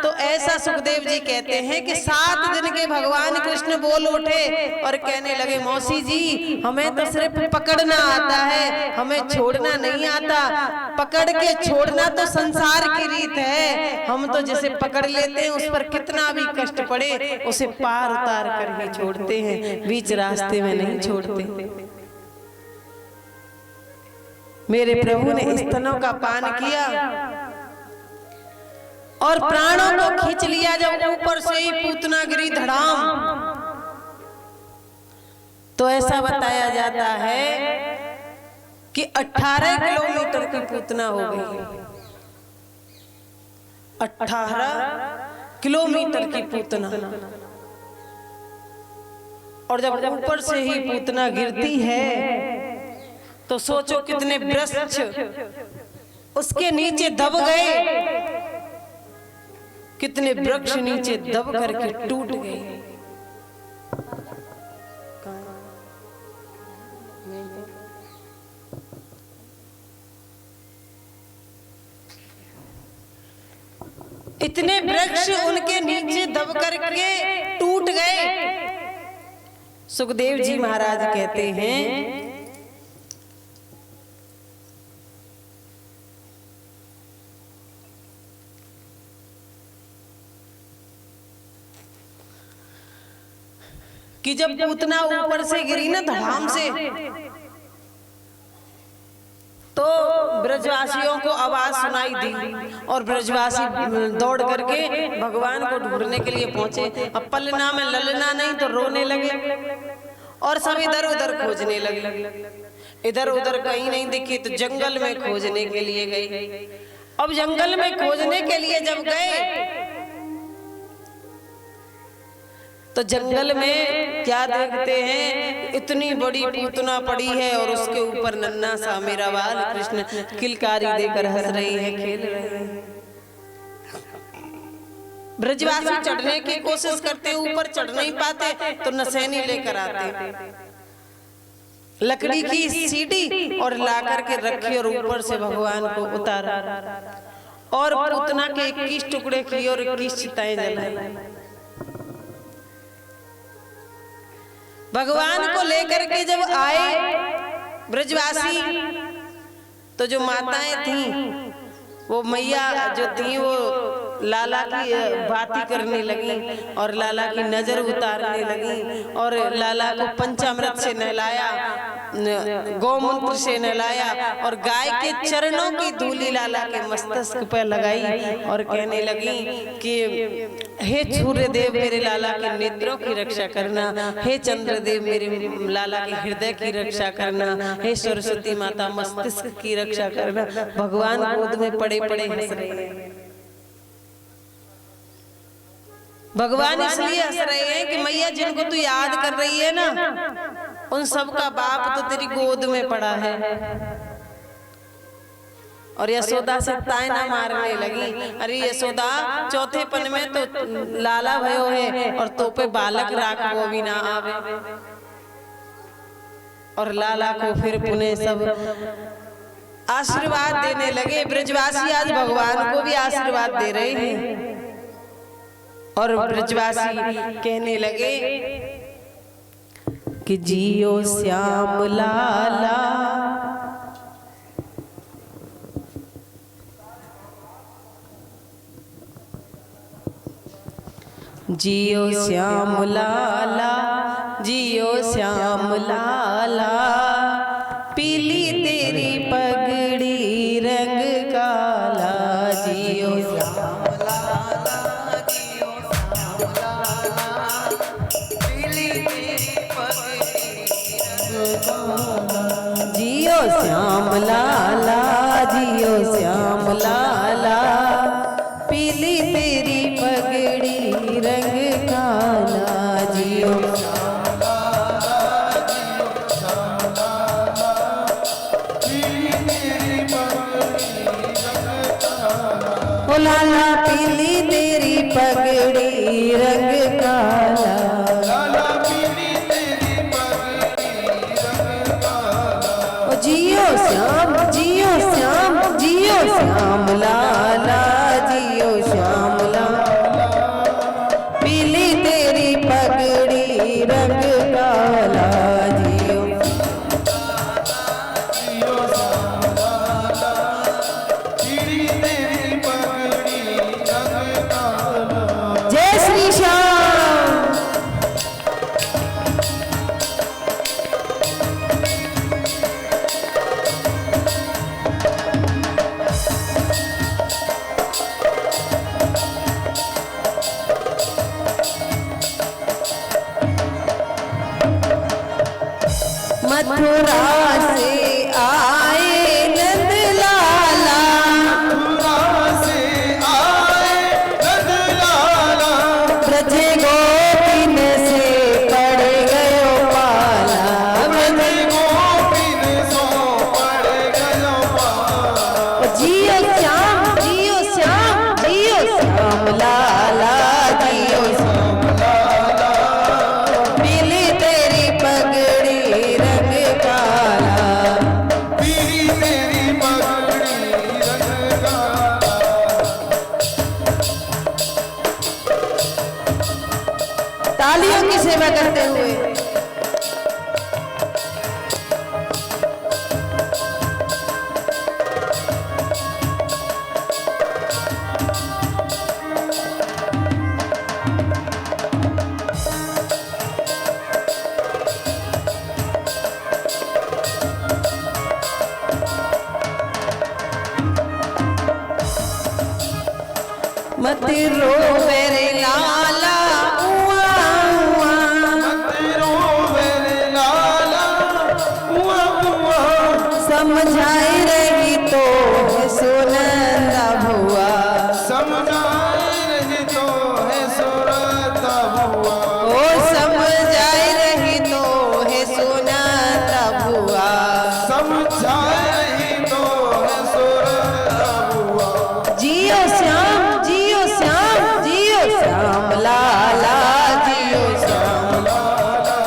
तो ऐसा सुखदेव जी कहते हैं कि 7 दिन के भगवान कृष्ण बोल उठे और कहने लगे, मौसी जी हमें तो सिर्फ पकड़ना आता है, हमें छोड़ना नहीं आता। पकड़ के छोड़ना तो संसार की रीत है, हम तो जिसे पकड़ लेते हैं उस पर कितना भी कष्ट पड़े उसे पार उतार कर ही छोड़ते हैं, बीच रास्ते में नहीं छोड़ते। मेरे प्रभु ने स्तनों का पान किया और प्राणों को खींच लिया। जब ऊपर से ही पूतना गिरी धड़ाम, तो ऐसा बताया जाता है कि 18 किलोमीटर की पूतना हो गई। 18 किलोमीटर की पूतना। और जब ऊपर से ही पूतना गिरती है तो सोचो कितने वृक्ष उसके नीचे दब गए, कितने वृक्ष नीचे दब करके टूट गए। इतने वृक्ष उनके नीचे दब करके टूट गए। सुखदेव जी महाराज कहते हैं कि जब पूतना ऊपर से गिरी ना धड़ाम से, तो ब्रजवासियों को आवाज सुनाई दी और ब्रजवासी दौड़ करके भगवान को ढूंढने के लिए पहुंचे। अब पलना में ललना नहीं तो रोने लगे और सब इधर उधर खोजने लगे। इधर उधर कहीं नहीं दिखी तो जंगल में खोजने के लिए गए। अब जंगल में खोजने के लिए जब गए तो जंगल में क्या देखते हैं, इतनी बड़ी पूतना पड़ी है और उसके ऊपर नन्हा सा मेरा बाल कृष्ण किलकारी देकर हंस रही है, खेल रहे हैं। ब्रजवासी चढ़ने की कोशिश करते, ऊपर चढ़ नहीं पाते तो नसैनी लेकर आते लकड़ी की सीढ़ी और ला करके रखी और ऊपर से भगवान को उतारा और पूतना के 21 टुकड़े किए और 21 चिताएं जलाई। भगवान को लेकर के जब आए ब्रजवासी तो जो माताएं थीं वो मैया जो थी वो लाला की बाती करने लगी और लाला की नजर उतारने लगी और लाला को पंचामृत से नहलाया, गौमूत्र से नहलाया और गाय के चरणों की धूली लाला के मस्तक पर लगाई और कहने लगी कि हे सूर्यदेव मेरे लाला के नेत्रों की रक्षा करना, हे चंद्रदेव मेरे लाला के हृदय की रक्षा करना, हे सरस्वती माता मस्तिष्क की रक्षा करना। भगवान गोद में पड़े पड़े हंस रहे हैं। भगवान इसलिए हंस रहे हैं कि मैया जिनको तू याद कर रही है ना, उन सब का बाप तो तेरी गोद में पड़ा है। और यशोदा से तायना मारने लगी, अरे यशोदा चौथे पन में तो लाला भयो है और तो पे बालक राख वो भी ना आवे। और लाला को फिर पुनः सब आशीर्वाद देने लगे। ब्रजवासी आज भगवान को भी आशीर्वाद दे रहे हैं और ब्रजवासी कहने लगे कि जियो श्याम लाला, जियो श्याम लाला, जियो श्याम लाला, पीली तेरी पगड़ी रंग काला, जियो श्याम लाला, जियो श्याम लाला, पीली तेरी पगड़ी रंग काला, जियो श्याम लाला, जियो श्याम लाला, पीली तेरी पगड़ी रंग काला, जियो श्याम लाला, जियो श्याम लाला, पीली तेरी पगड़ी रंग काला, ओ लाला पीली तेरी पगड़ी रंग काला, लाला पीली तेरी पगड़ी रंग काला, ओ जियो श्याम, जियो श्याम, जियो श्याम लाला, जियो श्याम लाला, पीली तेरी पगड़ी रंग काला, जियो श्याम लाला, पीली तेरी पगड़ी रंग काला। जय श्री श्याम। मत रो मेरे लाला उआ उआ, मत रो मेरे लाला उआ उआ, समझाई रही तो है सुनंदा भुआ, समझाए रही तो है सुरता हुआ, ओ समझाई रही तो है सुनंदा भुआ, समझाए रही तो है सुरता हुआ। जियो श्याम जियो श्याम जियो श्याम लाला जियो श्याम लाला,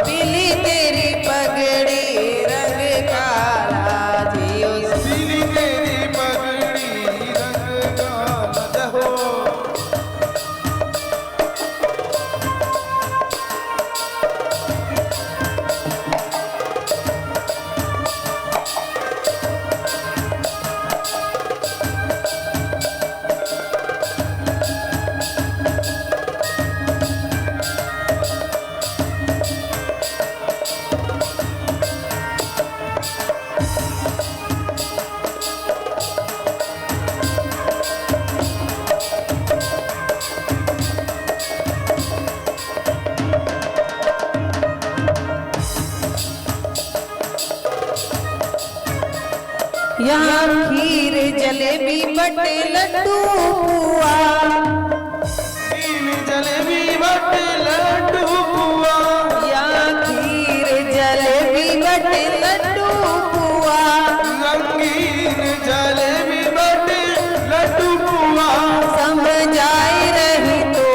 पीली तेरी पगड़ी रंग काला, जियो पीली तेरी पगड़ी रंग काला हो, यहाँ खीर जलेबी बटे लड्डू पुआ, खीर जलेबी बटे लड्डू पुआ, यहाँ खीर जलेबी बटे लड्डू पुआ, रंगीन जलेबी बटे लड्डू पुआ, समझाई रही तो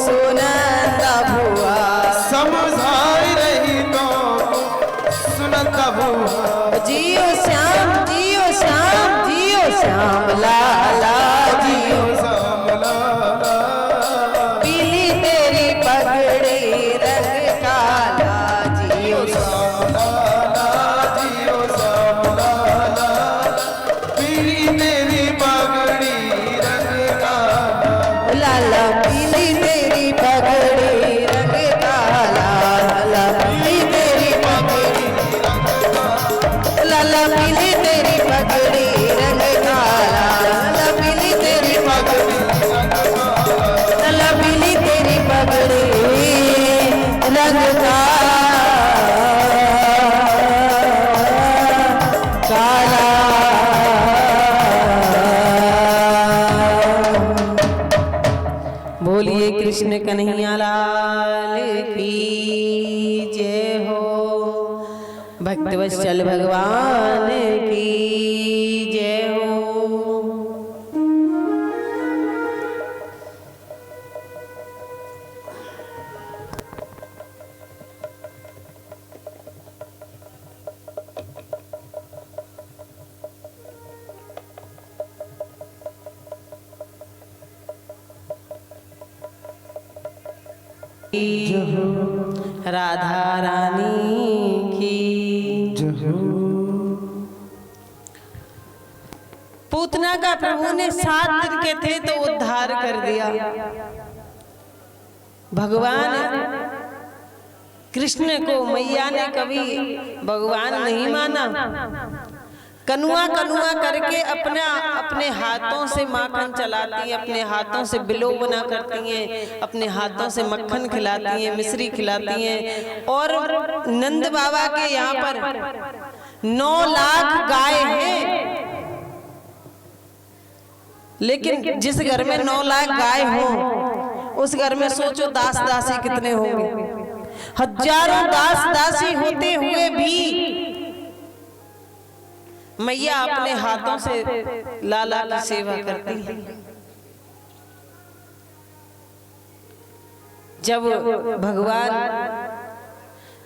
सुनंदा भुआ, समझाई रही तो सुनता हुआ। जियो श्याम जियो श्याम जियो श्याम लाला जियो, श्याम लाला, पीली तेरी पगड़ी रंग काला, जियो श्याम लाला, जियो श्याम लाला, पीली तेरी पगड़ी रंग काला, लाला पीली तेरी पगड़ी रंग काला, लाला पीली तेरी पगड़ी, लाला पीली तेरी पगड़ी रंग काला, लाला पीली तेरी पगड़ी, लाला पीली तेरी पगड़ी रंग काला। बोलिए कृष्ण कन्हैया लाल की जय हो, भक्तवत्सल भगवान की जय हो। राधा रानी की, पूतना का प्रभु ने 7 दिन के थे तो उद्धार कर दिया। भगवान कृष्ण को मैया ने कभी भगवान नहीं माना, कनुआ कनुआ करके अपने हाथों से माखन चलाती हैं, अपने हाथों से बिलो बना करती हैं, अपने हाथों से मक्खन खिलाती हैं, मिश्री खिलाती हैं। और नंद बाबा के यहाँ पर 9 लाख गाय हैं, लेकिन जिस घर में 9 लाख गाय हो उस घर में सोचो दास दासी कितने होंगे। हजारों दास दासी होते हुए भी मैया अपने हाथों से लाला की सेवा करती है। जब भगवान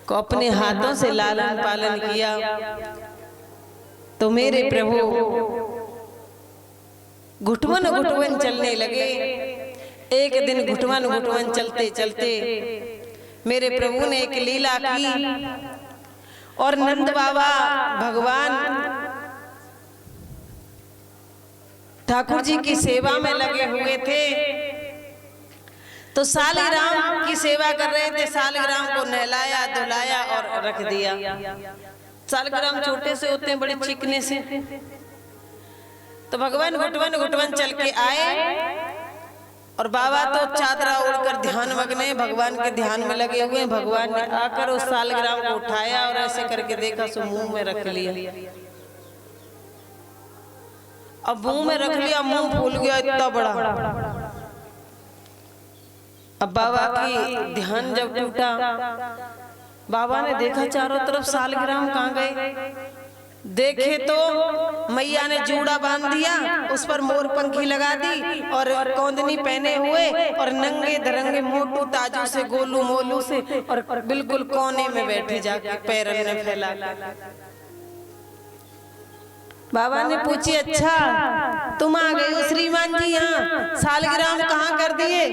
को अपने हाथों से लालन पालन किया तो मेरे प्रभु घुटवन घुटवन चलने लगे। एक दिन घुटवन घुटवन चलते चलते मेरे प्रभु ने एक लीला की और नंद बाबा भगवान ठाकुर जी की सेवा में लगे हुए थे तो सालिग्राम की सेवा कर रहे थे। सालिग्राम को नहलाया धुलाया और रख दिया। सालिग्राम छोटे से होते हैं, बड़े चिकने से। तो भगवान घुटवन घुटवन चल के आए और बाबा तो चादरा ओढ़कर ध्यान मग्न है, भगवान के ध्यान में लगे हुए हैं। भगवान ने आकर उस सालग्राम को उठाया और ऐसे करके देखा, सो मुंह में रख लिया। अब मुंह में रख लिया, मुंह फूल गया इतना बड़ा। अब बाबा की ध्यान जब टूटा, बाबा ने देखा चारों तरफ सालग्राम कहाँ गए। देखे तो मैया ने जूड़ा बांध दिया, उस पर मोर पंखी लगा दी और कौंदनी पहने हुए और नंगे धरंगे मोटू ताजू से गोलू मोलू से और बिल्कुल कोने में बैठी जाके पैरन में फैला। बाबा ने पूछी, अच्छा तुम आ गए हो श्रीमान जी, यहाँ सालग्राम कहाँ कर दिए।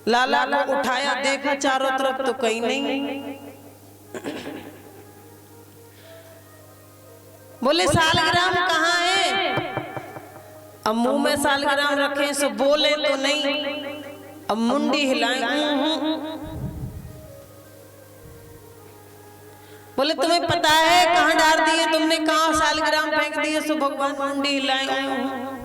लाला को उठाया, देखा चारों तरफ तो कहीं नहीं। बोले सालग्राम कहाँ है। अब मुंह में सालग्राम रखे सो बोले तो नहीं। अब मुंडी हिलाएं, बोले तुम्हें पता है कहाँ डाल दिए तुमने, कहाँ सालग्राम फेंक दिए। सो भगवान मुंडी हिलाएं।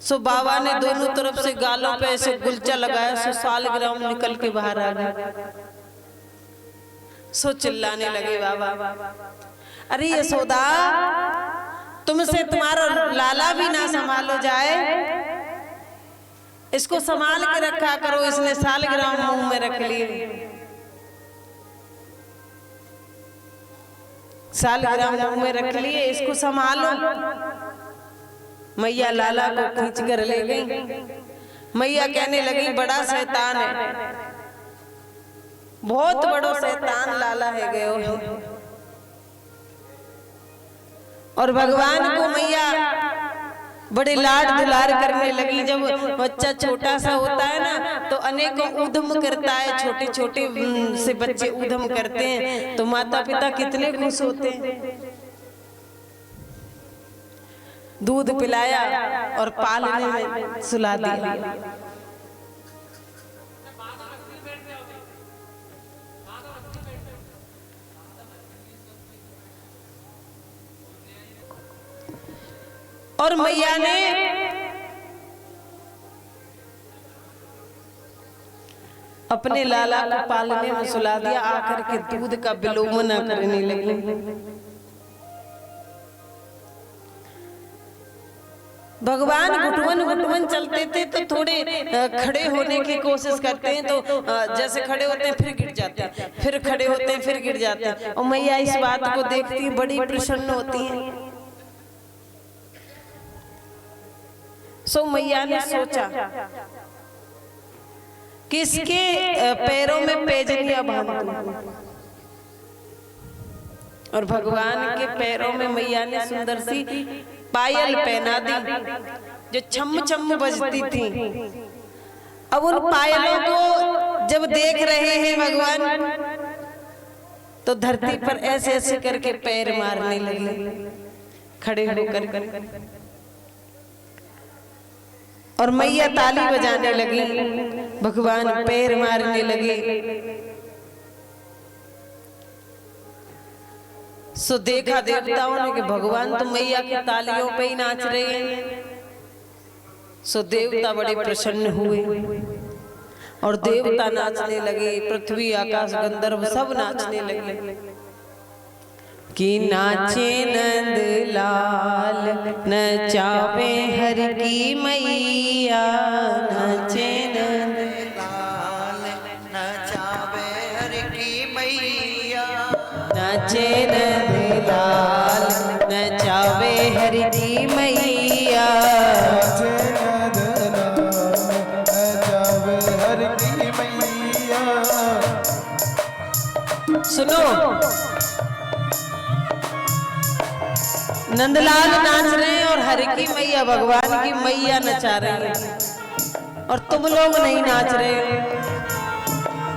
सो बाबा ने दोनों तरफ से गालों पे ऐसे गुलचा लगाया, सो सालग्राम निकल के बाहर आ गया। सो चिल्लाने लगे बाबा, अरे यशोदा तुमसे तुम्हारा लाला भी ना संभालो जाए, इसको संभाल के रखा करो। इसने सालग्राम मुंह में रख लिए, सालग्राम मुंह में रख लिए, इसको संभालो। मैया लाला को खींच कर ले गई। मैया कहने लगी, बड़ा शैतान है, बहुत बड़ो शैतान लाला है गयो है। और भगवान को मैया बड़े लाड दुलार करने लगी। जब बच्चा छोटा सा होता है ना तो अनेकों उद्यम करता है, छोटे छोटे से बच्चे उद्यम करते हैं तो माता पिता कितने खुश होते हैं। दूध पिलाया और पालने में सुला दिया। और मैया ने अपने लाला को पालने में सुला दिया, आकर के दूध का विलोमन करने लगी। भगवान घुटवन घुटवन चलते थे तो थोड़े खड़े होने की कोशिश करते हैं, तो जैसे खड़े होते हैं फिर गिर जाते हैं, फिर खड़े होते हैं फिर गिर जाते हैं। और मैया इस बात को देखती बड़ी प्रसन्न होती हैं। सो मैया ने सोचा कि इसके पैरों में पैजनियां बांध दूं, और भगवान के पैरों में मैया ने सुंदर सी पायल पहना दी जो छम छम बजती थी। अब उन पायलों को जब देख रहे हैं भगवान तो धरती पर ऐसे ऐसे करके पैर मारने लगे, खड़े होकर। और मैया ताली बजाने लगी, भगवान पैर मारने लगे। सो देखा देवताओं ने कि भगवान तो मैया की तालियों पे ही नाच रहे हैं। सो देवता बड़े प्रसन्न हुए और देवता नाचने लगे, पृथ्वी आकाश गंधर्व सब नाचने लगे। कि नाचे नंद लाल नचावे हर की मैया, नाचे नंद लाल नचावे हर की मैया, नाचे नंद लाल नचावे हर की मैया, नचावे हर की मैया। सुनो, नंदलाल नाच रहे हैं और हर की मैया भगवान की मैया नचा रही है और तुम लोग नहीं नाच रहे,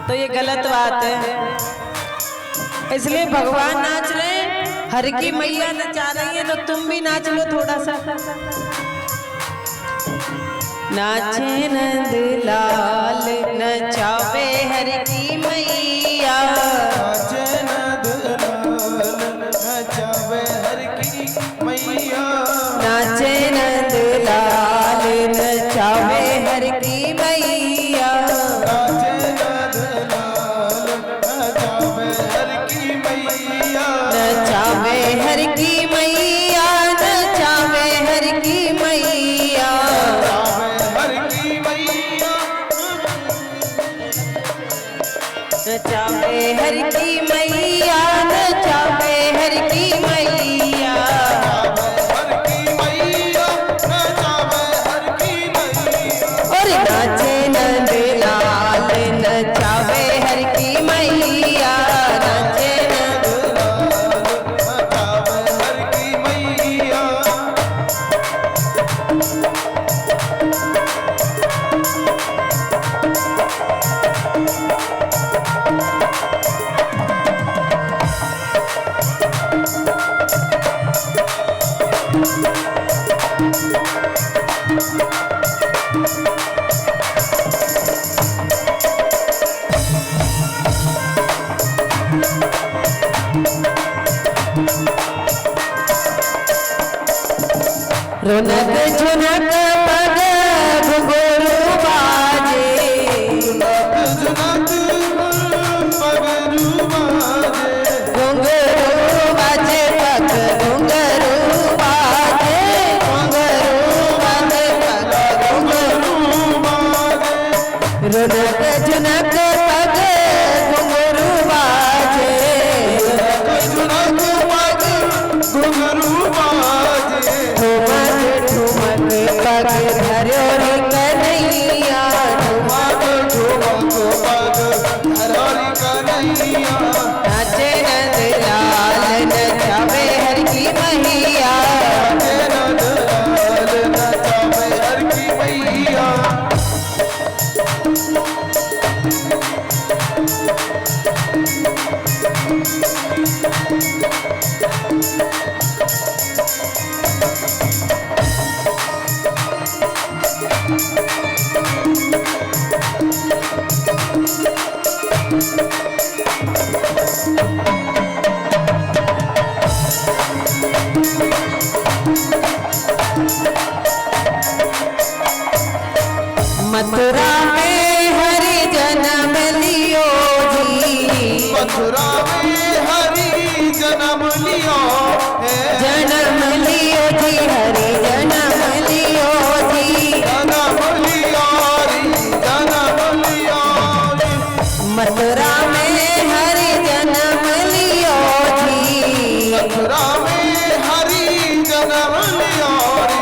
तो ये गलत बात है। इसलिए भगवान नाच रहे हैं, हर की मैया नचा रही है, तो तुम भी नाच लो थोड़ा सा। नाचे नंदलाल नचावे हर की मैया, नाचे नंदलाल नचावे हर की हर की मैया नचावे हर की मैया हर की मैया नचावे हर की मैया और नाचे नंदलाल नचावे हर की मैया नाचे नचावे हर की मैया रोनक झुनक पग घुंघरू बाजे जुनक पगरू बाजे घुंघरू बाजे पग घुंघरू बाजे घुंघरू बाजे पग घुंघरू रोनक झुनक पग घुंघरू बाजे जुनक पग घुंघरू बाजे ठुमक ठुमक पग धर्यो रे कन्हैया ठुमक ठुमक पग हरारी कन्हैया नाचे नंदलाल नचावे हर की मैया नंदलाल नचावे हर की मैया मथुरा में हरि जन्म लियो जी मथुरा में हरि जन्म लिया है जन्म लियो जी हरि जन्म लियो जी जन्म लिया रे जन्म लिया रे मथुरा में हरि जन्म लियो जी मथुरा में हरि जन्म लिया रे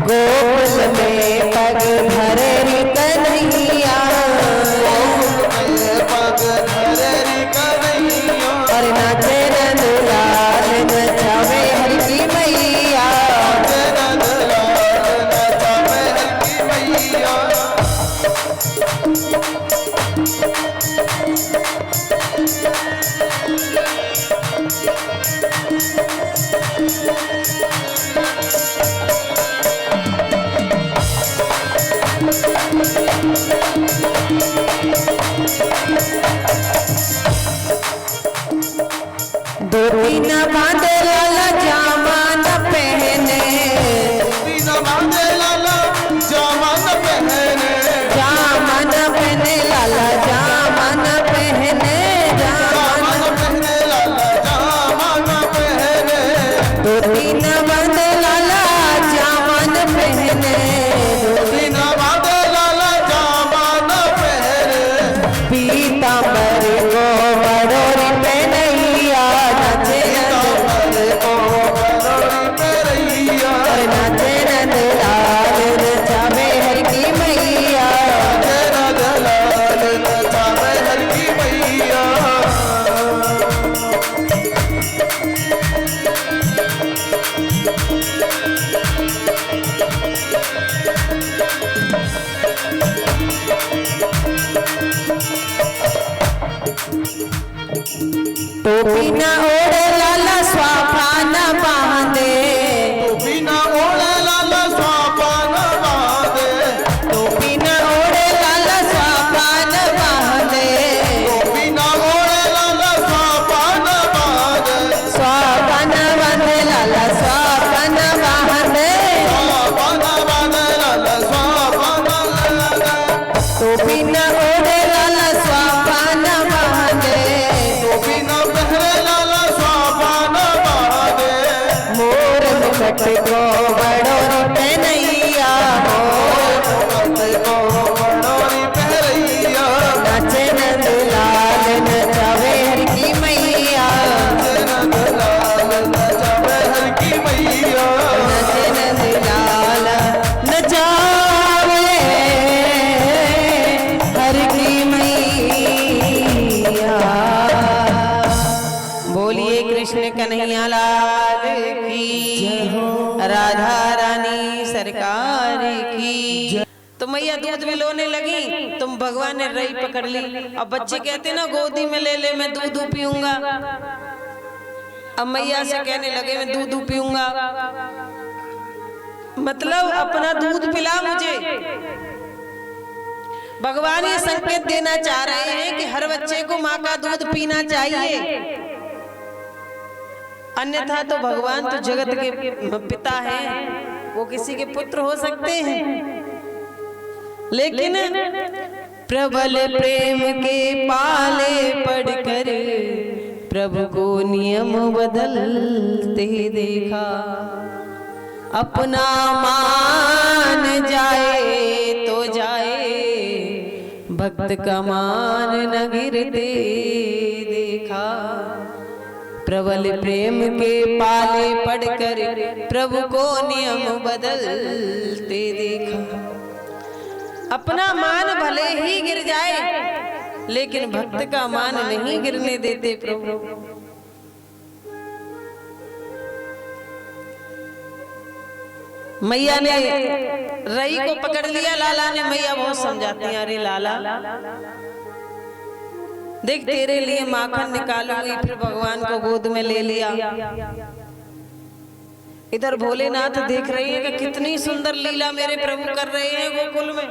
गोकुल में पग धरे रे कन्हैया पग धरे कन्हैया और नाचे नंदलाल नचावे हर की मैया नंदलाल नचावे हर की मैया दो तीन बांधे लाला जामा न पहने बिना बांधे लाला जामन पहने जामा न पहने लाला जामा न पहने जामन पहने लाला जामन पहने दो तीन बांधे लाला जामा न पहने बिना बांधे लाला जामन पहने पीताम्बर को बड़ोरी पहनैया नाचे तामर को बरोरी पेरैया और नाचे नंदलाल नचावे हर की मैया तेरा दलाल नचावे हर की मैया टोपी न ओढ़े लाला स्वाफा न बांधे बिना ओढ़े लाला स्वापन बांधे टोपी न ओढ़े लाला स्वाफा न बांधे बिना ओढ़े लाला स्वापन बांधे स्वाफा न बांधे लाला स्वाफा न बांधे स्वापन बांधे लाला स्वापन टोपी न ओढ़े लाला स्वाफा न बांधे बिना पहरे लाला स्वापन बांधे मोर मुकुट को बड़ोरी पहनैया को बड़ोरी पहरैया नाचे नंदलाल नचावे कृष्ण कन्हैया लाल की, राधा रानी सरकार की। तो मैया दूध भी लोने लगी, तुम भगवान ने रई पकड़ ली। अब बच्चे कहते ना गोदी में ले ले मैं दूध पीऊंगा, अब मैया से कहने लगे मैं दूध पीऊंगा, मतलब अपना दूध पिला मुझे। भगवान ये संकेत देना चाह रहे हैं कि हर बच्चे को माँ का दूध पीना चाहिए, अन्यथा तो भगवान तो जगत के पिता हैं, वो किसी के पुत्र हो सकते हैं, लेकिन प्रबल प्रेम के पाले पढ़कर प्रभु को नियम बदलते देखा। अपना मान जाए तो जाए, भक्त का मान न गिरते देखा। प्रबल प्रेम के पाले पढ़कर प्रभु को नियम बदलते देखा। अपना मान भले ही गिर जाए, लेकिन भक्त का मान नहीं गिरने देते प्रभु। मैया ने रई को पकड़ लिया, लाला ने, मैया बहुत समझाती हैं, अरे लाला देख तेरे लिए माखन निकालूंगी, फिर भगवान को गोद में ले लिया। इधर भोलेनाथ देख रहे हैं कि कितनी सुंदर लीला मेरे प्रभु कर रहे हैं गोकुल में।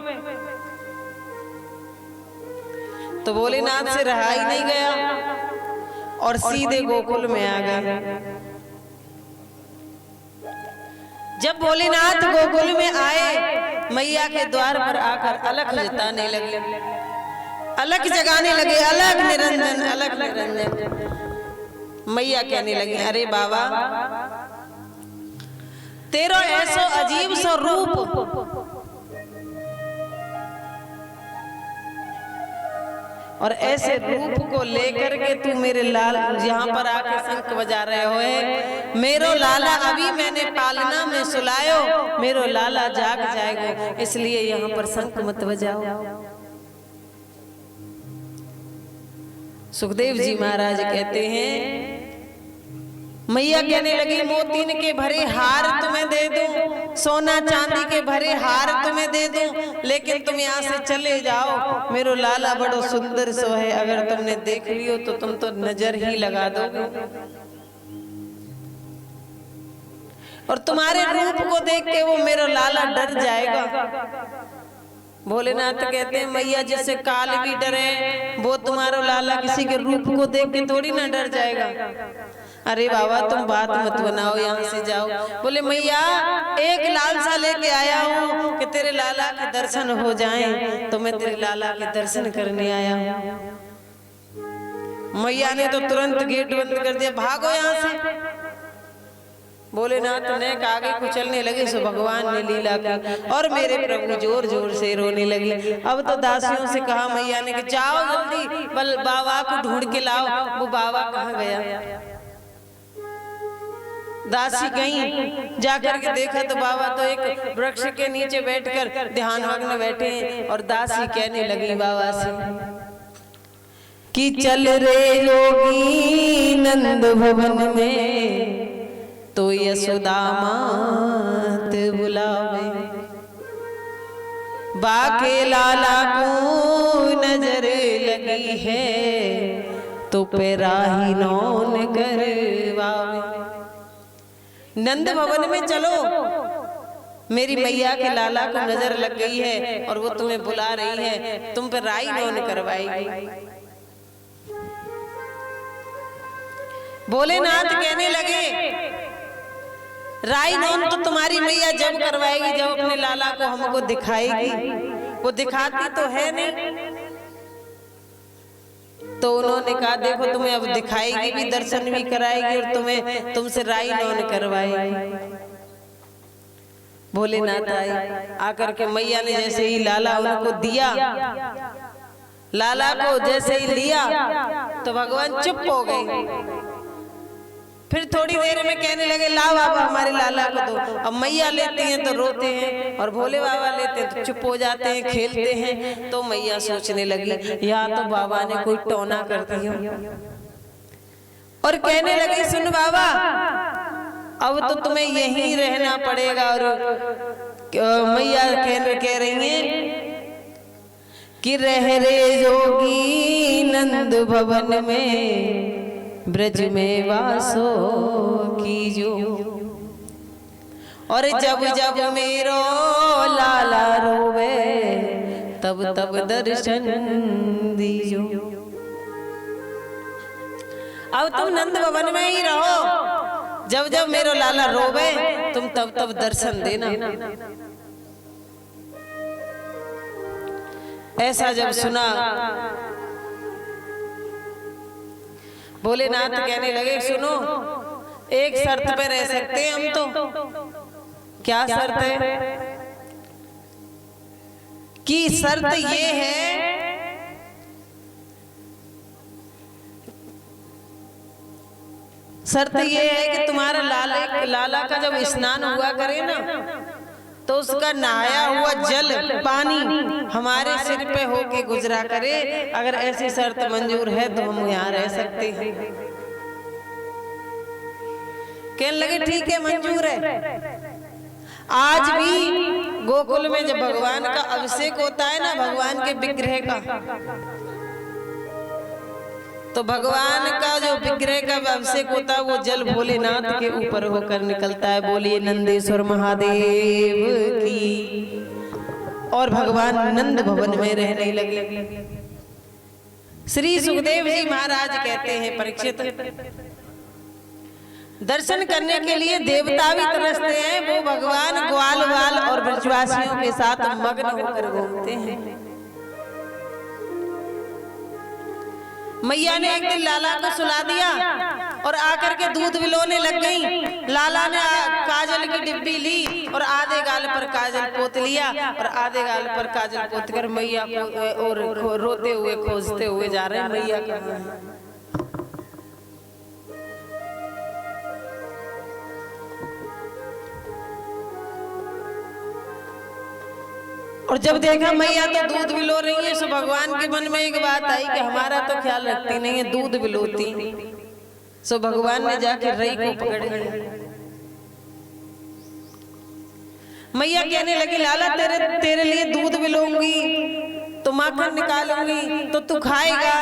तो भोलेनाथ से रहा ही नहीं गया और सीधे गोकुल में आ गए। जब भोलेनाथ गोकुल में आए, मैया के द्वार पर आकर अलख जताने लगे, अलख जगाने लगे, अलख निरंजन, अलख निरंजन। मैया कहने लगी, अरे बाबा तेरा ऐसो अजीब सो रूप, और ऐसे रूप को लेकर के तू मेरे लाल यहाँ पर आके शंख बजा रहे हो। मेरो लाला अभी मैंने पालना में सुलायो, मेरो लाला जाग जाएगा, इसलिए यहाँ पर शंख मत बजाओ। सुखदेव जी महाराज कहते हैं, मैया कहने लगी मोतीन के भरे हार तुम्हें दे दूं, सोना चांदी के भरे हार तुम्हें दे दूं, लेकिन तुम यहाँ से चले जाओ, मेरो लाला बड़ो सुंदर सो है, अगर तुमने देख लियो तो तुम तो नजर ही लगा दोगे, और तुम्हारे रूप को देख के वो मेरो लाला डर जाएगा। भोलेनाथ कहते हैं, मैया जैसे काल भी डरे, वो तुम्हारा लाला किसी के रूप को देख के थोड़ी ना डर जाएगा। अरे बाबा तुम बात मत बनाओ, यहाँ से जाओ। बोले मैया एक लालसा लेके आया हूँ कि तेरे लाला के दर्शन हो जाएं, तो मैं तेरे लाला के दर्शन करने आया हूँ। मैया ने तो तुरंत गेट बंद कर दिया, भागो यहाँ से। भोलेनाथ ने आगे कुचलने लगे, सो भगवान ने लीला की और मेरे प्रभु जोर जोर से रोने लगे। अब तो दासियों से कहा मैया ने कि जाओ जल्दी बल बाबा को ढूंढ के लाओ, वो बाबा कहाँ गया। दासी गई, जाकर के देखा तो बाबा तो एक वृक्ष के नीचे बैठकर ध्यानमग्न बैठे हैं, और दासी कहने लगी बाबा से कि चल रे योगी नंद भवन में, तो यशोदा मात बुलावे, बाके लाला को नजर लगी है, तो पैराही नौन करवावे। नंद भवन में चलो, मेरी मैया के लाला को नजर लग गई है और वो तुम्हें बुला रही है, तुम पर राई नौन करवाएगी। भोलेनाथ कहने लगे राई नौन तो तुम्हारी मैया जब करवाएगी जब अपने लाला को हमको दिखाएगी, वो दिखाती तो है नहीं। तो उन्होंने कहा देखो तुम्हें अब दिखाएगी भी, दर्शन भी कराएगी और तुम्हें तुमसे राई नौन करवाएगी। भोलेनाथ आए, आकर के मैया ने जैसे ही लाला उनको दिया, लाला को जैसे ही लिया तो भगवान चुप हो गए। फिर थोड़ी देर में कहने लगे लाओ बाबा हमारे लाला को दो। अब मैया लेते हैं तो रोते हैं और भोले बाबा लेते हैं तो चुप हो जाते हैं, खेलते हैं। तो मैया सोचने लगी या तो बाबा ने कोई टोना कर दिया, और कहने लगी सुन बाबा अब तो तुम्हें यहीं रहना पड़ेगा। और मैया कह रही हैं कि रह रे जोगी नंद भवन में ब्रज में वासो कीजो। और जब जब मेरो लाला रोवे तब तब दर्शन दीजो। अब तुम नंद भवन में ही रहो, जब जब मेरो लाला रोवे तुम तब तब दर्शन देना। ऐसा जब सुना भोलेनाथ कहने लगे सुनो एक शर्त पे रह सकते हैं हम तो। क्या शर्त है? कि शर्त ये है कि तुम्हारा लाला का जब स्नान हुआ करे ना तो उसका नहाया हुआ जल पानी हमारे सिर पे होके गुजरा करे। अगर ऐसी शर्त मंजूर है तो हम यहाँ रह सकते हैं। कहने लगे ठीक है मंजूर है। आज भी गोकुल में जब भगवान का अभिषेक होता है ना भगवान के विग्रह का, तो भगवान का जो विग्रह का अभिषेक होता है वो जल भोलेनाथ के ऊपर होकर निकलता है। बोलिए नंदेश्वर महादेव की। और भगवान नंद भवन में रहने लगे। श्री सुखदेव जी महाराज कहते हैं परीक्षित दर्शन करने के लिए देवता भी तरसते हैं। वो भगवान ग्वाल वाल और ब्रजवासियों के साथ मग्न होकर घूमते हैं। मैया ने एक दिन लाला को सुला दिया और आकर के दूध विलोने लग गई। लाला ने काजल की डिब्बी ली और आधे गाल पर काजल पोत लिया और आधे गाल पर काजल पोत कर मैया को और रोते हुए खोजते हुए जा रहे हैं मैया का। और जब देखा मैया तो दूध विलो रही है, सो भगवान के मन में एक बात आई कि हमारा तो ख्याल रखती नहीं है, दूध विलोती। सो भगवान ने जाकर रई को पकड़ लिया। मैया कहने लगी लाला तेरे लिए दूध विलोंगी तो माखन निकालूंगी तो तू खाएगा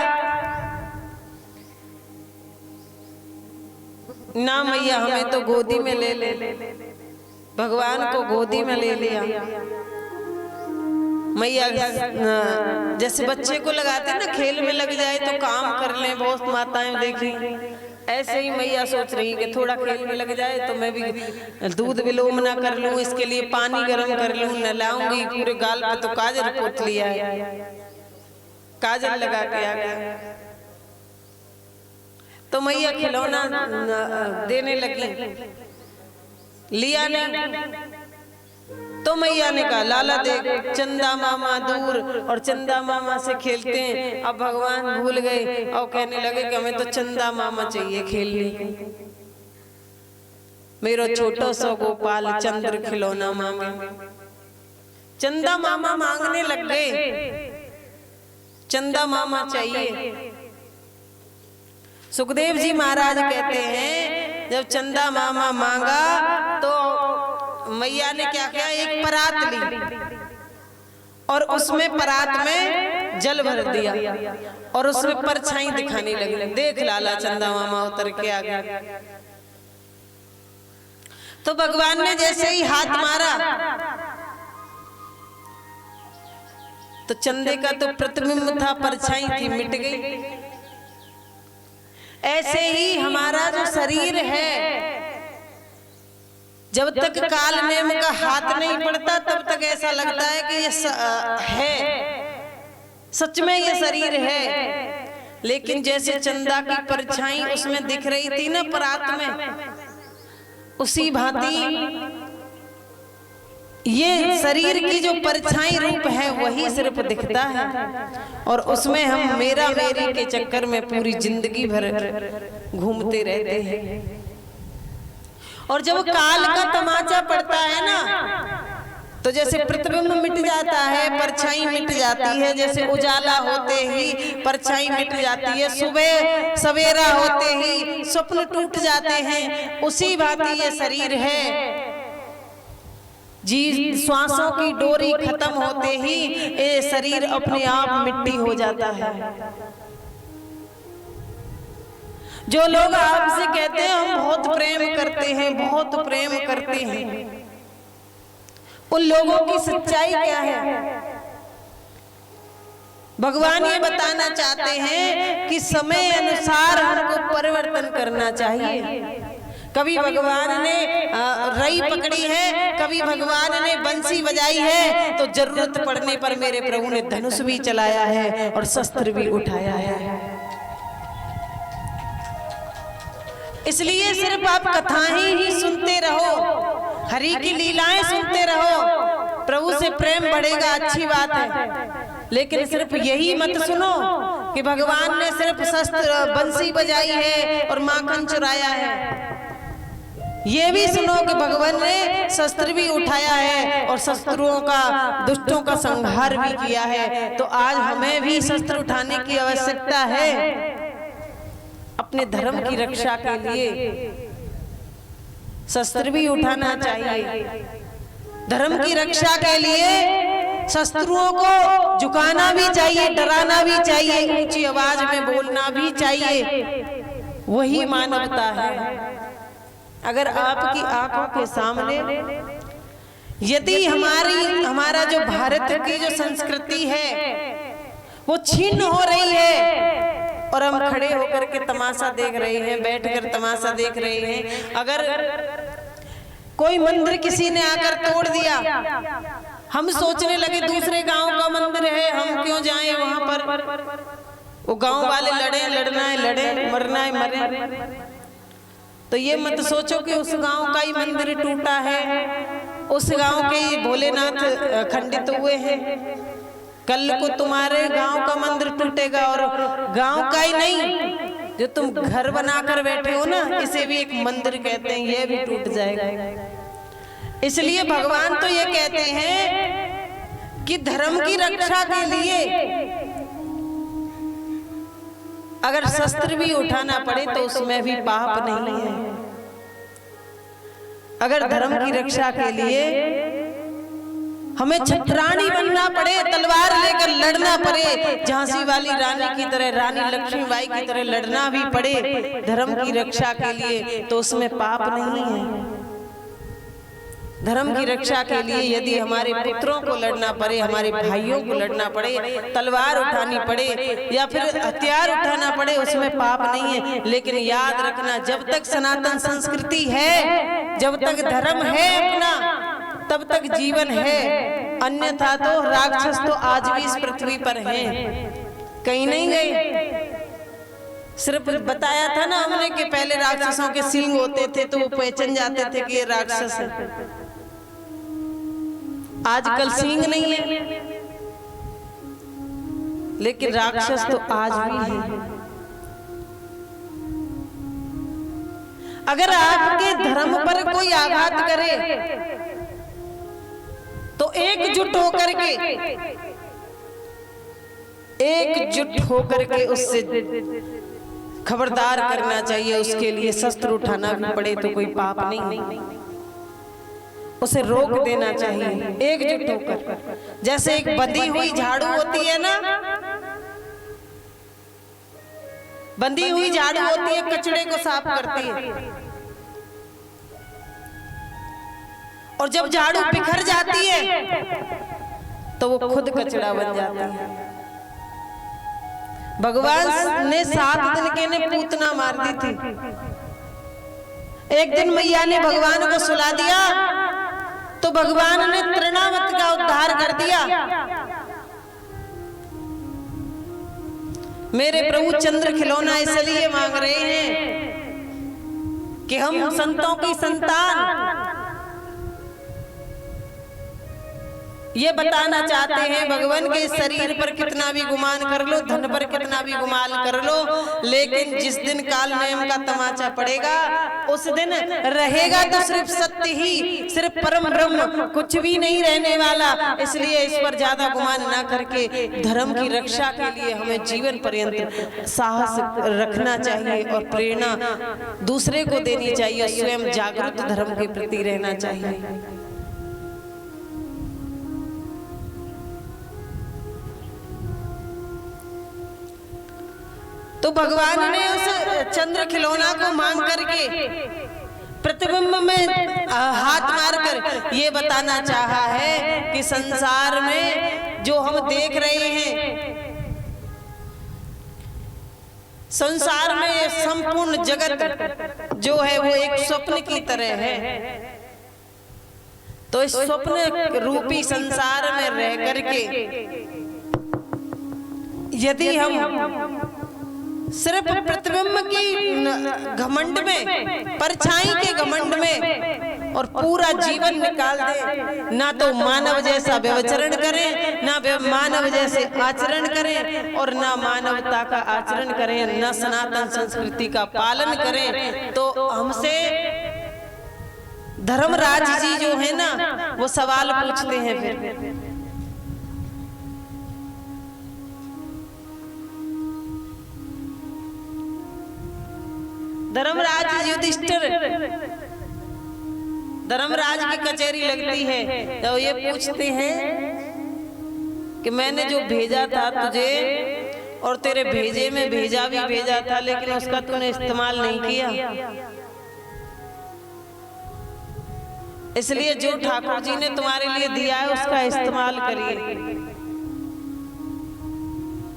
ना। मैया हमें तो गोदी में ले ले। भगवान को गोदी में ले लिया। मैया जैसे बच्चे को लगाते ना खेल में लग जाए तो काम कर लें, बहुत माताएं देखी। ऐसे ही मैया सोच रही कि थोड़ा खेल में लग जाए तो मैं भी दूध विलोम ना कर लूं, इसके लिए पानी गर्म कर लूं, नहलाऊंगी। पूरे गाल पे तो काजल पोत लिया है, काजल लगा के आ गया। तो मैया खिलौना देने लगी, लिया नहीं। तो मैया ने कहा लाला देख चंदा मामा दूर और चंदा मामा से खेलते हैं। अब भगवान भूल गए और कहने लगे कि हमें तो चंदा मामा चाहिए खेलने। मेरा छोटा सा गोपाल चंद्र खिलौना मांगे। चंदा मामा मांगने लग गए, चंदा मामा चाहिए। सुखदेव जी महाराज कहते हैं जब चंदा मामा मांगा तो मैया ने क्या किया, एक परात ली और उसमें परात में जल भर दिया और उसमें परछाई दिखाने लगी। देख लाला चंदा मामा उतर के आ गया। तो भगवान ने जैसे ही हाथ मारा तो चंदे का तो प्रतिबिंब था, परछाई थी, मिट गई। ऐसे ही हमारा जो शरीर है, जब तक काल नेम का हाथ नहीं पड़ता तब तक ऐसा लगता है कि ये है, सच में ये शरीर है। लेकिन जैसे चंदा की परछाई उसमें दिख रही थी ना परात में, उसी भांति ये शरीर की जो परछाई रूप है वही सिर्फ दिखता है और उसमें हम मेरा मेरी के चक्कर में पूरी जिंदगी भर घूमते रहते हैं। और जब काल का तमाचा पड़ता है ना तो जैसे प्रतिबिंब मिट जाता है, परछाई मिट जाती है, जैसे उजाला होते ही परछाई मिट जाती है, सुबह सवेरा होते ही स्वप्न टूट जाते हैं, उसी भांति ये शरीर है। जी श्वासों की डोरी खत्म होते ही ये शरीर अपने आप मिट्टी हो जाता है। जो लोग आपसे कहते हैं हम बहुत प्रेम करते हैं, बहुत प्रेम करते हैं, उन लोगों की सच्चाई क्या है? भगवान ये बताना चाहते हैं कि समय अनुसार हमको परिवर्तन करना चाहिए। कभी भगवान ने रई पकड़ी है, कभी भगवान ने बंसी बजाई है, तो जरूरत पड़ने पर मेरे प्रभु ने धनुष भी चलाया है और शस्त्र भी उठाया है। इसलिए सिर्फ आप कथाएं ही सुनते रहो, हरि की लीलाएं सुनते रहो, प्रभु से प्रेम बढ़ेगा, अच्छी बात है। लेकिन सिर्फ यही मत सुनो कि भगवान ने सिर्फ शस्त्र बंसी बजाई है और माखन चुराया है। ये भी सुनो कि भगवान ने शस्त्र भी उठाया है और शस्त्रों का, दुष्टों का संहार भी किया है। तो आज हमें भी शस्त्र उठाने की आवश्यकता है अपने धर्म की रक्षा के लिए। शस्त्र भी उठाना चाहिए। धर्म की रक्षा के लिए शस्त्रों को झुकाना भी चाहिए, डराना भी चाहिए, ऊंची आवाज में बोलना भी चाहिए। वही मानवता है। अगर आपकी आंखों के सामने यदि हमारा जो भारत की जो संस्कृति है वो छीन हो रही है और हम खड़े होकर के तमाशा देख रहे हैं, बैठकर तमाशा देख रहे हैं, अगर कोई मंदिर किसी ने आकर तोड़ दिया, हम सोचने लगे दूसरे गांव का मंदिर है, हम क्यों जाएं वहां पर, वो गांव वाले लड़े, लड़ना है लड़े, मरना है मरे। तो ये मत सोचो कि उस गांव का ही मंदिर टूटा है, उस गांव के ही भोलेनाथ खंडित हुए हैं। कल को तुम्हारे गांव का मंदिर टूटेगा और गांव का ही नहीं, जो तुम घर बनाकर बैठे हो ना, इसे भी एक मंदिर कहते हैं, ये भी टूट जाएगा। इसलिए भगवान तो ये कहते हैं कि धर्म की रक्षा के लिए अगर शस्त्र भी उठाना पड़े तो उसमें भी पाप नहीं है। अगर धर्म की रक्षा के लिए हमें छत्राणी बनना पड़े, तलवार लेकर लड़ना पड़े, झांसी वाली रानी की तरह, रानी लक्ष्मीबाई की तरह लड़ना भी पड़े धर्म की रक्षा के लिए, तो उसमें पाप नहीं है। धर्म की रक्षा के लिए यदि हमारे पुत्रों को लड़ना पड़े, हमारे भाइयों को लड़ना पड़े, तलवार उठानी पड़े या फिर हथियार उठाना पड़े, उसमें पाप नहीं है। लेकिन याद रखना, जब तक सनातन संस्कृति है, जब तक धर्म है अपना, तब तक जीवन है। अन्यथा तो राक्षस तो आज भी इस पृथ्वी पर हैं, कहीं नहीं गए। सिर्फ बताया था ना हमने कि पहले राक्षसों के सींग होते थे तो वो पहचान जाते थे कि ये राक्षस है। आजकल सींग नहीं है, लेकिन राक्षस तो आज भी है। अगर आपके धर्म पर कोई आघात करे तो एकजुट होकर के उससे खबरदार करना चाहिए। उसके लिए शस्त्र उठाना भी पड़े तो कोई पाप नहीं, उसे रोक देना चाहिए एकजुट होकर। जैसे एक बंधी हुई झाड़ू होती है ना, बंधी हुई झाड़ू होती है, कचड़े को साफ करती है, और जब झाड़ू बिखर जाती है तो वो खुद कचड़ा बन जाती है। भगवान ने 7 दिन के ने पूतना मार दी थी। एक दिन मैया ने भगवान को सुला दिया तो भगवान ने तृणावत का उद्धार कर दिया। मेरे प्रभु चंद्र खिलौना इसलिए मांग रहे हैं कि हम संतों की संतान, ये बताना चाहते हैं भगवान के शरीर पर कितना भी गुमान कर लो, धन पर कितना भी गुमान कर लो, लेकिन जिस दिन काल नेम का तमाचा पड़ेगा उस दिन रहेगा तो सिर्फ सत्य ही, सिर्फ परम ब्रह्म, कुछ भी नहीं रहने वाला। इसलिए इस पर ज्यादा गुमान ना करके धर्म की रक्षा के लिए हमें जीवन पर्यंत साहस रखना चाहिए और प्रेरणा दूसरे को देनी चाहिए, स्वयं जागरूक धर्म के प्रति रहना चाहिए। तो भगवान ने उस चंद्र खिलौना को मांग करके प्रतिबिंब में हाथ मारकर ये बताना चाहा है कि संसार में जो हम देख रहे हैं, संसार में ये संपूर्ण जगत जो है वो एक स्वप्न की तरह है। तो इस स्वप्न रूपी संसार में रह करके यदि हम सिर्फ प्रतिबिंब की घमंड में, परछाई के घमंड में और पूरा जीवन निकाल दे, ना तो मानव जैसा व्यवचरण करें, ना मानव जैसे आचरण करें और ना मानवता का आचरण करें, ना सनातन संस्कृति का पालन करें, तो हमसे धर्मराज जी जो है ना वो सवाल पूछते हैं। फिर धर्मराज युधिष्ठिर, धर्मराज की कचहरी लगती है तो ये पूछते हैं कि मैंने जो भेजा था तुझे और तेरे भेजे में भेजा भी भेजा था, लेकिन उसका तूने इस्तेमाल नहीं किया, इसलिए जो ठाकुर जी ने तुम्हारे लिए दिया है उसका इस्तेमाल करिए।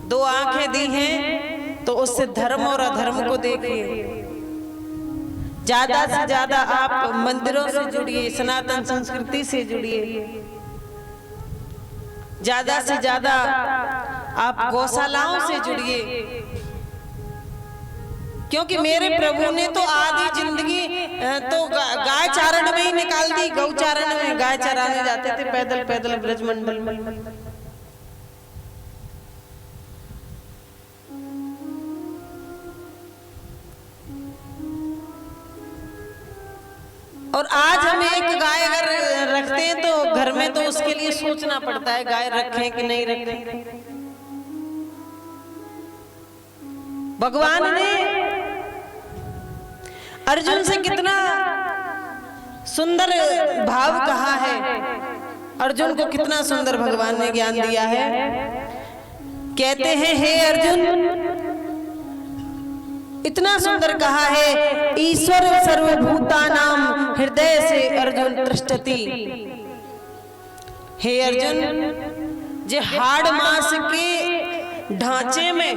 2 आंखें दी हैं तो उससे धर्म और अधर्म को देखिए। ज्यादा से ज्यादा आप मंदिरों से जुड़िए, सनातन संस्कृति से जुड़िए, ज्यादा से ज्यादा आप गौशालाओं से जुड़िए, क्योंकि मेरे प्रभु ने तो आधी जिंदगी तो गाय चारण में ही निकाल दी। गौ चारण में गाय चराने जाते थे पैदल पैदल ब्रजमंडल में। और आज हम एक गाय अगर रखते हैं तो घर में तो उसके लिए सोचना पड़ता है गाय रखें कि नहीं रखें। भगवान ने अर्जुन से कितना सुंदर भाव कहा है, अर्जुन को कितना सुंदर भगवान ने ज्ञान दिया है। कहते हैं हे अर्जुन, इतना सुंदर कहा है, ईश्वर सर्वभूतानां हृदय से अर्जुन तिष्ठति। हे अर्जुन, जे हाड़ मांस के ढांचे में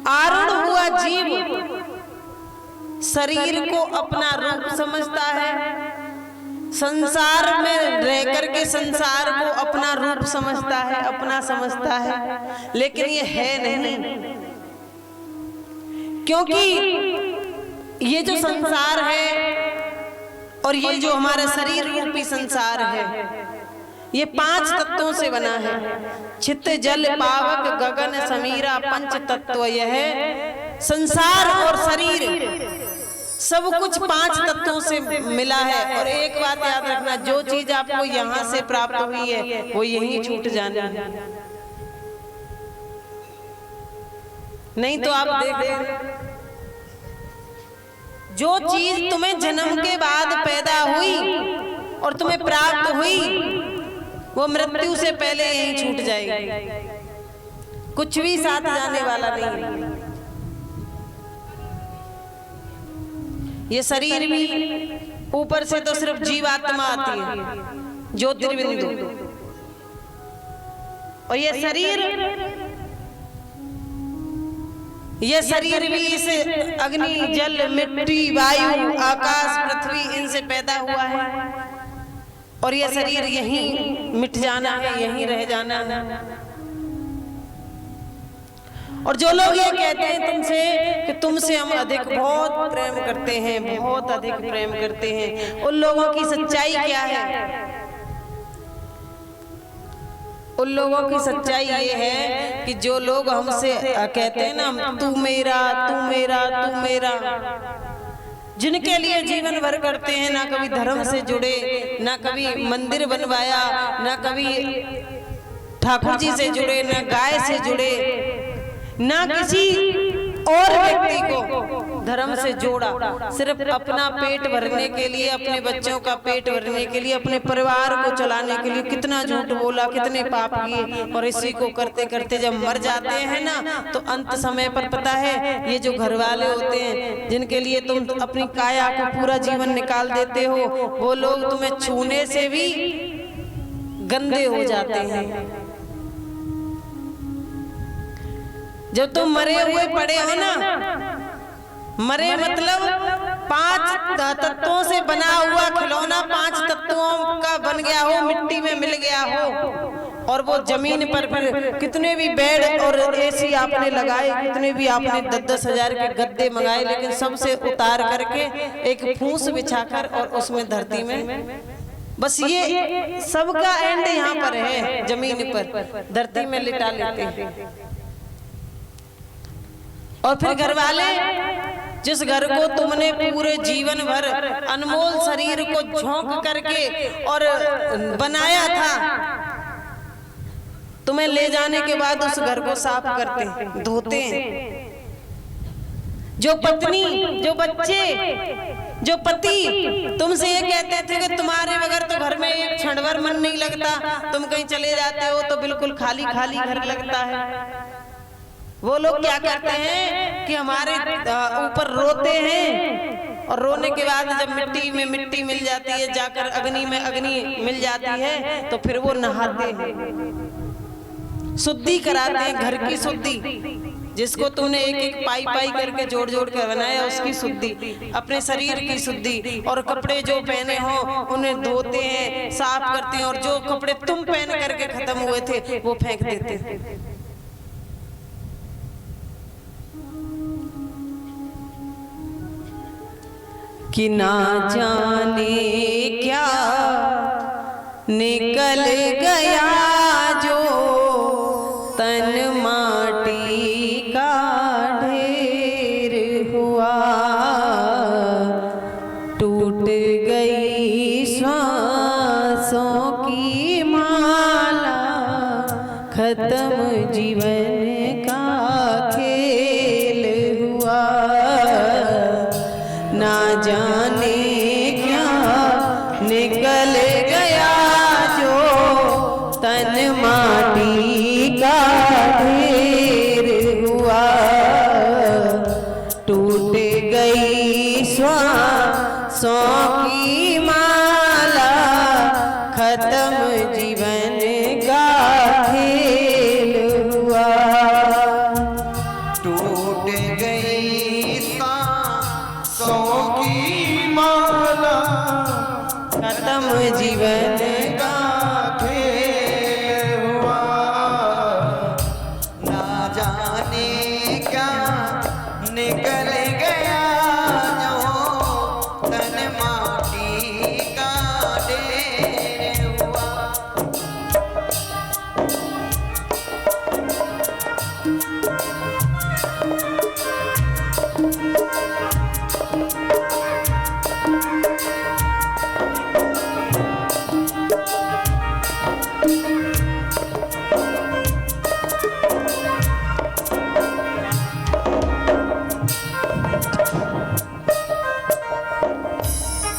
आरूढ़ हुआ जीव शरीर को अपना रूप समझता है, संसार में रह करके संसार को अपना रूप समझता है, अपना समझता है, लेकिन ये है नहीं। क्योंकि ये जो संसार है और ये जो हमारा शरीर रूपी संसार है, ये 5 तत्वों से बना है। चित्त जल पावक गगन समीरा पंच तत्व यह है। संसार और शरीर सब कुछ 5 तत्वों से मिला है। और एक बात याद रखना, जो चीज आपको यहाँ से प्राप्त हुई है वो यहीं छूट जानी है, नहीं तो आप देखें जो चीज तुम्हें जन्म के बाद पैदा हुई और तुम्हें प्राप्त हुई वो मृत्यु से पहले यहीं छूट जाएगी, कुछ भी साथ जाने वाला नहीं। ये शरीर भी ऊपर से तो सिर्फ जीवात्मा आती है, ज्योतिर्बिंदु, और ये शरीर भी इस अग्नि जल मिट्टी वायु आकाश पृथ्वी इनसे पैदा हुआ है, और ये शरीर यहीं मिट जाना है, यहीं रह जाना है। और जो लोग ये कहते हैं तुमसे कि तुमसे हम अधिक बहुत प्रेम करते हैं, बहुत अधिक प्रेम करते हैं, उन लोगों की सच्चाई क्या है? उन लोगों की सच्चाई ये है कि जो लोग हमसे कहते हैं ना तू मेरा तू मेरा तू मेरा, जिनके लिए जीवन भर करते हैं, ना कभी धर्म से जुड़े, ना कभी मंदिर बनवाया, ना कभी ठाकुर जी से जुड़े, ना गाय से जुड़े, ना किसी और व्यक्ति को धर्म से जोड़ा, सिर्फ अपना पेट भरने के लिए, अपने बच्चों का पेट भरने के लिए, अपने परिवार को चलाने के लिए कितना झूठ बोला, कितने पाप किए, और इसी को करते करते जब मर जाते हैं ना तो अंत समय पर पता है ये जो घर वाले होते हैं जिनके लिए तुम अपनी काया को पूरा जीवन निकाल देते हो, वो लोग तुम्हें छूने से भी गंदे हो जाते हैं। जब तुम मरे हुए पड़े हो ना, मरे मतलब 5 तत्वों से बना हुआ खिलौना 5 तत्वों का बन गया हो, मिट्टी में मिल गया हो, और वो जमीन पर फिर कितने भी बेड और एसी आपने लगाए, कितने भी आपने 10-10 हजार के गद्दे मंगाए, लेकिन सबसे उतार करके एक फूस बिछाकर और उसमें धरती में, बस ये सबका एंड यहाँ पर है, जमीन पर धरती में लिटा लेते हैं। और फिर घर वाले जिस घर को तुमने पूरे जीवन भर अनमोल शरीर को झोंक करके और बनाया था, तुम्हें ले जाने के बाद उस घर को साफ करते धोते हैं। जो पत्नी, जो बच्चे, जो पति तुमसे ये कहते थे कि तुम्हारे बगैर तो घर में एक क्षण भर मन नहीं लगता, तुम कहीं चले जाते हो तो बिल्कुल खाली खाली घर लगता है, वो लोग क्या करते हैं कि हमारे ऊपर रोते हैं, और रोने के बाद जब मिट्टी में मिट्टी मिल जाती है, जाकर अग्नि में अग्नि मिल जाती है, तो फिर वो नहाते हैं, शुद्धि कराते हैं, घर की शुद्धि, जिसको तुमने एक एक पाई पाई करके जोड़ जोड़ कर बनाया उसकी शुद्धि, अपने शरीर की शुद्धि, और कपड़े जो पहने हो उन्हें धोते हैं, साफ करते हैं, और जो कपड़े तुम पहन करके खत्म हुए थे वो फेंक देते हैं। कि ना जाने क्या निकल गया जो तन माटी का ढेर हुआ, टूट गई श्वासों की माला, खत्म जीवन का खेल हुआ, ना जाने क्या निकल गया जो तन माटी का ढेर हुआ, टूट गई श्वासों की माला, खत्म जीवन का खेल हुआ, टूट गई सांसों की माला, खत्म जीवन का खेल हुआ, ना जाने क्या निकल गया जो तन माटी का ढेर हुआ।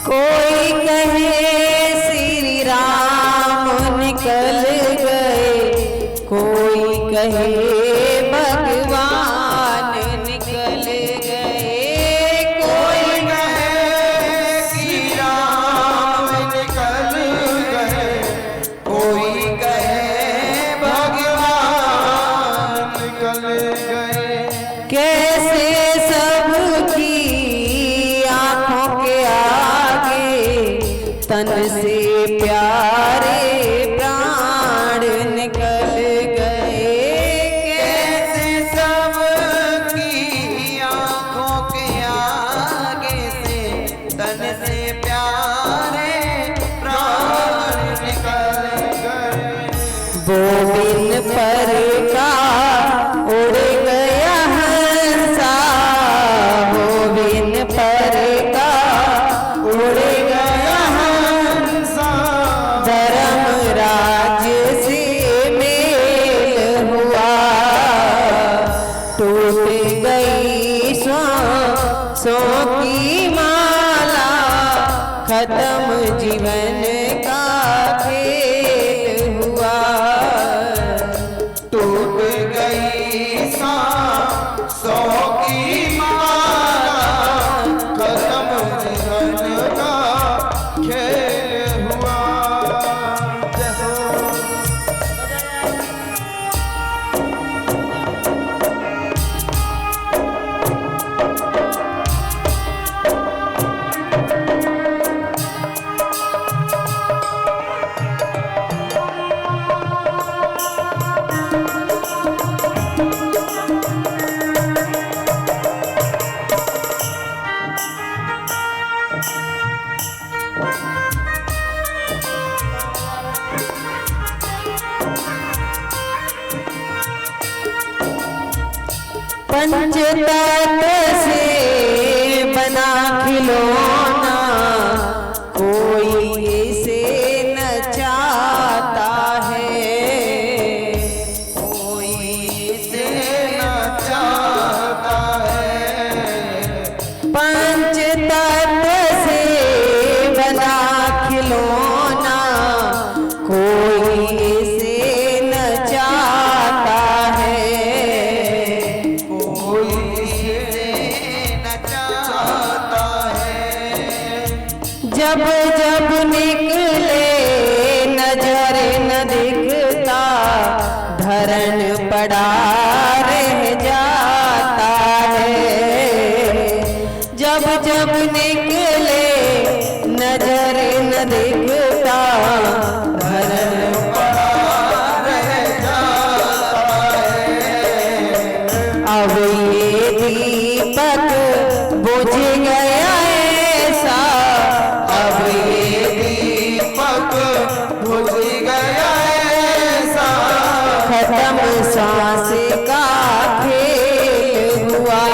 कोई कहे श्री राम निकल गए, कोई कहे भगवान निकल गए, कोई कहे श्री राम निकल गए, कोई कहे भगवान निकल गए, कैसे सबकी आंखों के आगे तन से प्यारे प्राण निकल गए, सौ की माला खत्म जीवन का खेल हुआ। टूट गई सांसों की माला खत्म जीवन का खेल हुआ। पंचतत्व से बना खिलौना कोई इसे न चाहता है, कोई इसे न चाहता है। पंचतत्व से बना खिलौना कोई इसे न चाहता है। जब जब निकले नजर न दिखता धरण पड़ा रह जाता है। जब जब निकले नजर न दिखता धरण पड़ा रह जाता है। अब ये दीपक बुझ गया ऐसा, अब ये दीपक बुझ गया ऐसा, खत्म सांस का खेल हुआ।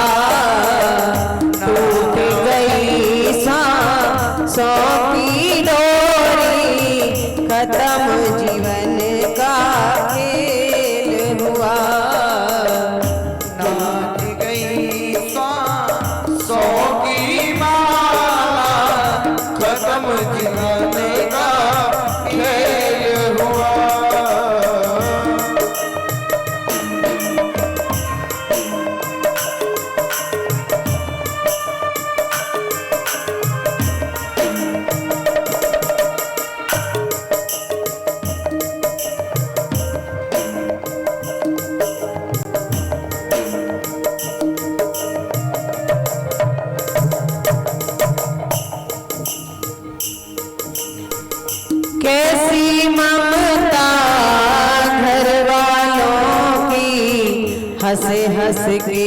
टूट गई सांसों की डोरी खत्म जीवन का खेल हुआ। नाच गई सांसों की माला खत्म जीवन का खेल हुआ। कैसी ममता घर वालों की हंस हंस के